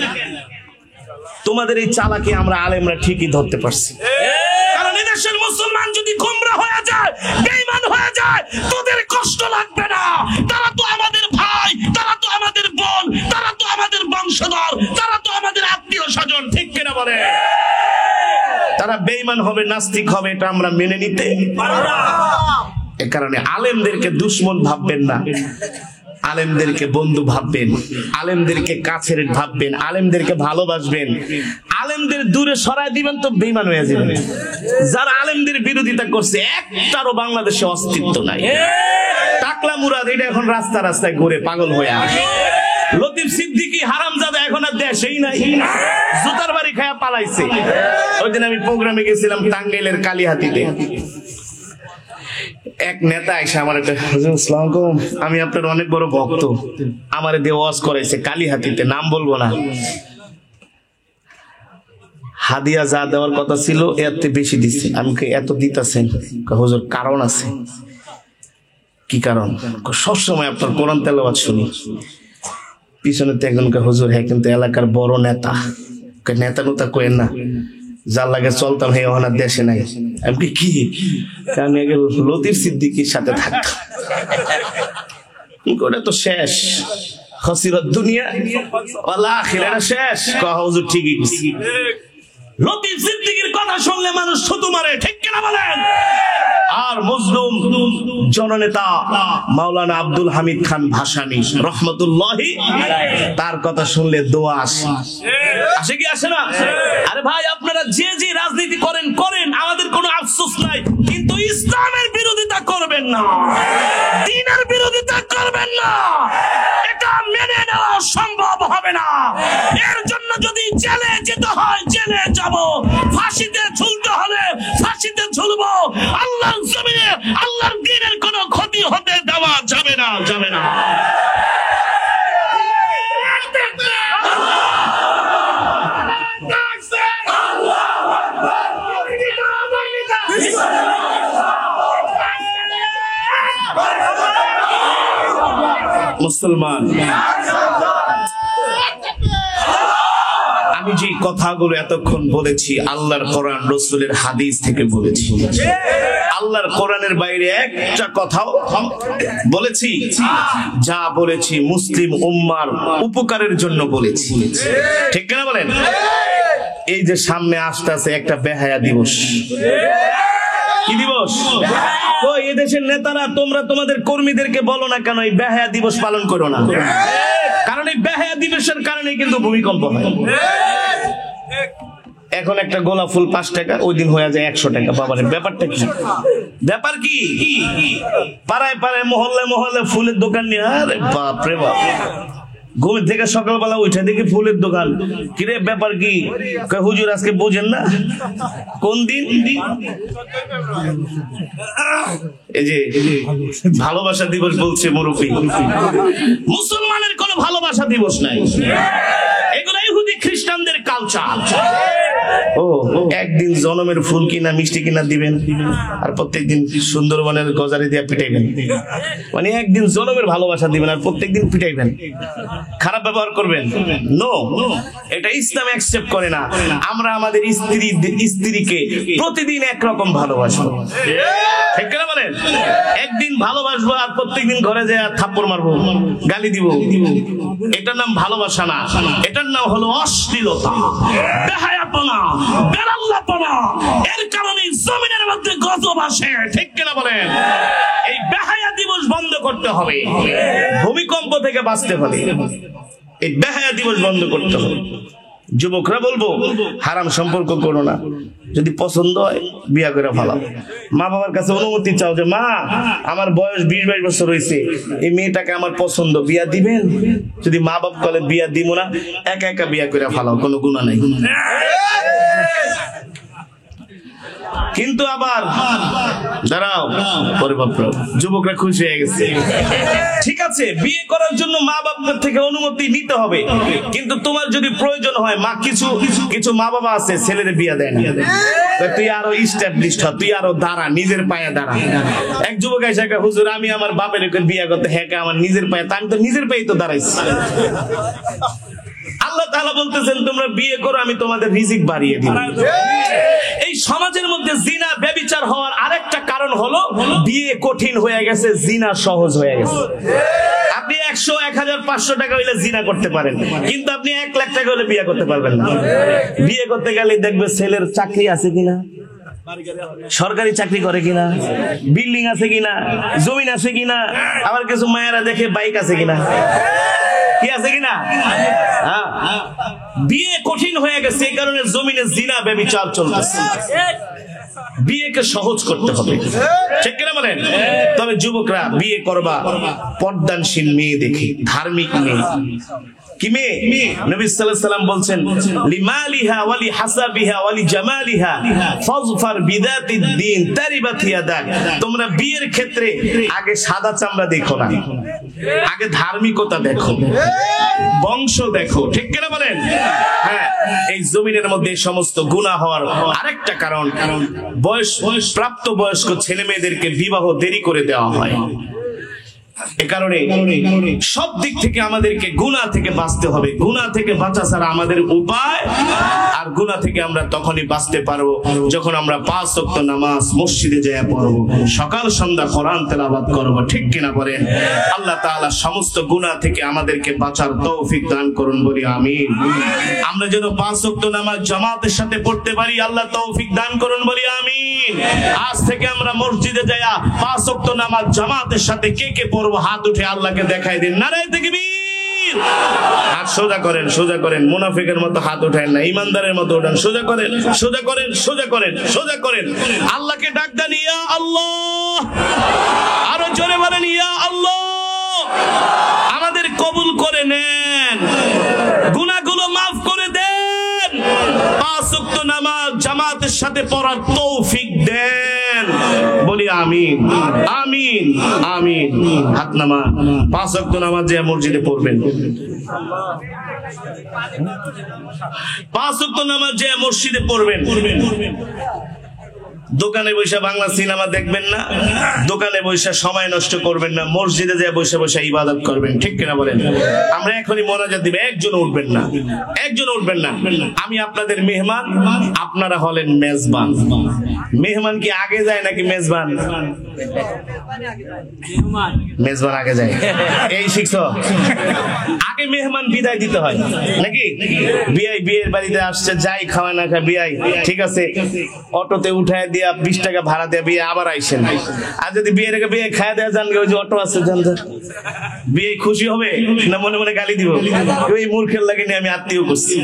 তোমাদের এই চালাকি আমরা আলেমরা ঠিকই ধরতে পারছি। কারণ এদেশের মুসলমান যদি গোমরা হয়ে যায়, বেঈমান হয়ে যায়, তোদের কষ্ট লাগবে না। তারা তো আমাদের ভাই, তারা তো আমাদের বোন, তারা তো আমাদের বংশধর, তারা তো আমাদের আত্মীয় স্বজন, ঠিক কিনা বলে? তারা বেঈমান হবে, নাস্তিক হবে, এটা আমরা মেনে নিতে পারবো না। এ কারণে আলেমদেরকে দুশমন ভাববেন না, আলেমদেরকে বন্ধু ভাববেন, আলেমদেরকে কাছের ভাববেন, আলেমদেরকে ভালোবাসবেন। আলেমদের দূরে সরায় দিবেন তো বেঈমান হয়ে যাবেন। যারা আলেমদের বিরোধিতা করছে একটারও বাংলাদেশে অস্তিত্ব নাই। টাকলা মুরাদ এটা এখন রাস্তা রাস্তায় ঘুরে পাগল হয়ে আসে। লতিফ সিদ্দিকী হারামজাদা এখন আর দেশেই নাই, জুতার বাড়ি খায়া পালাইছে। ওই দিন আমি প্রোগ্রামে গেছিলাম টাঙ্গাইলের কালিহাতিতে। এক নেতা এসে আমার একটা, হুজুর আসসালামু আলাইকুম, আমি আপনার অনেক বড় ভক্ত, আমারে দিয়ে ওয়াজ করাইছে কালিহাতিতে, নাম বলবো না। হাদিয়া যা দেওয়ার কথা ছিল এর থেকে বেশি দিচ্ছে। আমি এত দিতেছেন? হুজুর কারণ আছে। কি কারণ? সবসময় আপনার কোরআন তেলাওয়াত শুনি। পিছনে তো একজন হুজুর, হ্যাঁ কিন্তু এলাকার বড় নেতা। নেতা নুতা কয়েন না, যার লাগে চলতাম হে ওনার দেশে নাই। আমি কি আমি আগে লতিফ সিদ্দিকীর সাথে থাকতাম, ওটা তো শেষ, খসিরত দুনিয়া ওয়াল আখিরা শেষ। হুজুর ঠিকই কইছি। লতিফ সিদ্দিকীর কথা শুনলে মানুষ থুতু মারে, ঠিক কিনা বলেন? আর মজলুম জননেতা মাওলানা আব্দুল হামিদ খান ভাসানী রহমতুল্লাহি আলাইহি, তার কথা শুনলে দোয়া আসে। আসে কি আসে না? আরে ভাই, আপনারা যে যে রাজনীতি করেন করেন, আমাদের কোনো আফসোস নাই, কিন্তু ইসলামের বিরোধিতা করবেন না, দ্বীনের বিরোধিতা করবেন না। এটা মেনে নেওয়া সম্ভব হবে না। এর জন্য যদি জেলে যেতে হয় জেলে যাব, ফাঁসিতে ঝুলতে হলে ফাঁসিতে ঝুলবো। আল্লাহর জমিনে আল্লাহর দ্বীনের কোনো ক্ষতি হতে দেওয়া যাবে না, যাবে না। মুসলমান, আমি যে কথাগুলো এতক্ষণ বলেছি আল্লাহর কোরআন রাসূলের হাদিস থেকে বলেছি। আল্লাহর কোরআনের বাইরে একটা কথাও বলেছি? যা বলেছি মুসলিম উম্মার উপকারের জন্য বলেছি, ঠিক কিনা বলেন? এই যে সামনে আসতেছে একটা বেহায়া দিবস। কি দিবস? তো এই দেশের নেতারা তোমরা তোমাদের কর্মীদেরকে বলো না কেন এই বেহায়া দিবস পালন করো না? কারণ এই বেহায়া দিবসের কারণে কিন্তু ভূমিকম্প হয়। এখন একটা গোলাপ ফুল 5 টাকা, ওই দিন হয়ে যায় 100 টাকা। বাবারে ব্যাপারটা কি? ব্যাপার কি? পাড়ায় পাড়ায় মহল্লায় মহল্লায় ফুলের দোকান নিয়ে, আরে বাপ রে বাপ, ঘুমের থেকে সকালবেলা উঠে দেখি ফুলের দোকান। কিরে ব্যাপার কি? হুজুর আজকে বোঝেন না কোন দিন? এই যে ভালোবাসা দিবস বলছে মুরব্বি। মুসলমানের কোনো ভালোবাসা দিবস নাই, এগুলো ইহুদি খ্রিস্টানদের কালচার। ও একদিন জনমের ফুল কিনা মিষ্টি কিনা দিবেন, আর প্রত্যেকদিন সুন্দরবনের গজারি দিয়ে পিটাইবেন। মানে একদিন জনমের ভালোবাসা দিবেন আর প্রত্যেকদিন পিটাইবেন, খারাপ ব্যবহার করবেন। নো, এটা ইসলাম অ্যাকসেপ্ট করে না। আমরা আমাদের স্ত্রীকে প্রতিদিন একরকম ভালোবাসবো, ঠিক না বলেন? একদিন ভালোবাসবো আর প্রত্যেকদিন ঘরে যায় থাপ্পড় মারবো, গালি দিব, এটার নাম ভালোবাসা না, এটার নাম হলো অশ্লীলতা, বেহায়াপনা, বেলাল্লাপনা। এর কারণে জমিনের মধ্যে গজব আসে, ঠিক কিনা বলেন? এই বেহায়া দিবস বন্ধ করতে হবে। ভূমিকম্প থেকে বাঁচতে হলে এই বেহায়া দিবস বন্ধ করতে হবে। যুবকরা বলবো হারাম সম্পর্ক করো না, যদি পছন্দ হয় বিয়া করে ফেলাও। মা বাবার কাছে অনুমতি চাও যে মা আমার বয়স 20-22 বছর হয়েছে, এই মেয়েটাকে আমার পছন্দ, বিয়া দিবেন? যদি মা বাপ বলে বিয়া দিব না, একা একা বিয়া করে ফেলাও, কোনো গুনাহ নাই। কিন্তু আবার দাঁড়াও, পরে বাপরা যুবকরা খুশি হয়ে গেছে। ঠিক আছে, বিয়ে করার জন্য মা বাবার থেকে অনুমতি নিতে হবে, কিন্তু তোমার যদি প্রয়োজন হয়, মা কিছু মা বাবা আছে ছেলেদের বিয়ে দেয় না, তুই আরো ইস্টাবলিশড হ, তুই আরো দাঁড়া, নিজের পায়ে দাঁড়া। এক যুবক এসে কয়, হুজুর আমি আমার বাপের বিয়ে করতে, হ্যাঁ আমার নিজের পায়ে, আমি তো নিজের পায়ে তো দাঁড়াইছি। আল্লাহ তাআলা বলতেছেন তোমরা বিয়ে করো, আমি তোমাদের রিজিক বাড়িয়ে দিব। এই সমাজের মধ্যে জিনা ব্যভিচার হওয়ার আরেকটা কারণ হলো বিয়ে কঠিন হয়ে গেছে, জিনা সহজ হয়ে গেছে। আপনি 100, 1000, 500 টাকা হইলে জিনা করতে পারেন, কিন্তু আপনি 1 লাখ টাকা হলে বিয়ে করতে পারবেন না। বিয়ে করতে গেলে দেখবে ছেলের চাকরি আছে কিনা, সরকারি চাকরি করে কিনা, বিল্ডিং আছে কিনা, জমিন আছে কিনা, আবার কিছু মায়েরা দেখে বাইক আছে কিনা, কি আছে কিনা। বিয়ে কঠিন হয়ে গেছে, এই কারণে জমিনে জিনা ব্যভিচার চলতেছে। বিয়েকে সহজ করতে হবে, ঠিক কিনা বলেন? তবে যুবকরা বিয়ে করবা পর্দানশীল মেয়ে দেখে, ধার্মিক মেয়ে। কি মেয়ে? নবী সাল্লাল্লাহু আলাইহি সাল্লাম বলছেন লিমালিহা ওয়ালি হাসাবিহা ওয়ালি জামালিহা ফাজফার বিদাতিদ দ্বীন তারিবাত ইয়াদাক। তোমরা বিয়ের ক্ষেত্রে আগে সাদা চামড়া দেখো না, আগে ধার্মিকতা দেখো, বংশ দেখো, ঠিক কিনা বলেন? হ্যাঁ, এই জমিনের মধ্যে সমস্ত গুনাহ হওয়ার আরেকটা কারণ, প্রাপ্ত বয়স্ক ছেলে মেয়েদেরকে বিবাহ দেরি করে দেওয়া হয়। এ কারণে সব দিক থেকে আমাদেরকে গুনাহ থেকে বাঁচতে হবে। গুনাহ থেকে বাঁচা ছাড়া আমাদের উপায়, আর গুনাহ থেকে আমরা তখনই বাঁচতে পারবো যখন আমরা 5 ওয়াক্ত নামাজ মসজিদে যায় পড়বো, সকাল সন্ধ্যা কোরআন তেলাওয়াত করব, ঠিক কিনা বলেন? আল্লাহ তাআলা সমস্ত গুনাহ থেকে আমাদেরকে বাঁচার তৌফিক দান করুন, বলি আমিন। আমরা যেন 5 ওয়াক্ত নামাজ জামাতের সাথে পড়তে পারি, আল্লাহ তৌফিক দান করুন, বলি আমিন। আজ থেকে আমরা মসজিদে যায় 5 ওয়াক্ত নামাজ জামাতের সাথে কে কে পড়ব, হাত উঠে আল্লাহকে দেখাই দিন, নারায়ে তাকবীর। হাত সোজা করেন, সোজা করেন, মুনাফিকের মতো হাত উঠায় না, ইমানদারের মতো উঠান, সোজা করেন, সোজা করেন, সোজা করেন, সোজা করেন। আল্লাহকে ডাক দেন, ইয়া আল্লাহ। আরো জোরে বলেন, ইয়া আল্লাহ। আমাদের কবুল করে নেন, গুনাহগুলো মাফ করে দেন, 5 ওয়াক্ত নামাজ জামাতের সাথে পড়ার তৌফিক দেন, বলি আমিন, আমিন, আমিন। হাত নামা, 5 ওয়াক্ত নামাজ যে মসজিদে পড়বেন, 5 ওয়াক্ত নামাজ যে মসজিদে পড়বেন। দোকানে বসে বাংলা সিনেমা দেখবেন না, দোকানে বসে সময় নষ্ট করবেন না, মসজিদে যে বসে বসে ইবাদত করবেন, ঠিক কিনা বলেন? আমরা এখনই মোনাজাত দিব, একজন উঠবেন না, একজন উঠবেন না। আমি আপনাদের মেহমান, আপনারা হলেন মেজবান। মেহমান কি আগে যায় নাকি মেজবান? মেজবান আগে যায়, এই শিখছো? আগে মেহমান বিদায় দিতে হয় নাকি? বিয়াই বিয়ের বাড়িতে আসছে, যাই খাওয়া না খায় বিয়াই, ঠিক আছে, অটোতে উঠায় দিয়া 20 টাকা ভাড়া দিয়ে বিয়ে আবার আইসেন। আর যদি বিয়ের আগে বিয়ে খায় দেয়া যান, ওই যে অটো আছে যান, বিয়ে খুশি হবে না মনে মনে গালি দিব? ওই মূর্খের লাগে নিয়ে আমি আত্মীয় করছি।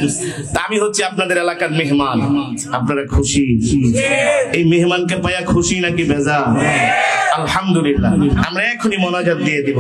তা আমি হচ্ছে আপনাদের এলাকার মেহমান, আপনারা খুশি? এই মেহমানকে পাইয়া খুশি নাকি বেজা? আলহামদুলিল্লাহ। আমরা এখনই মোনাজাত দিয়ে দিব।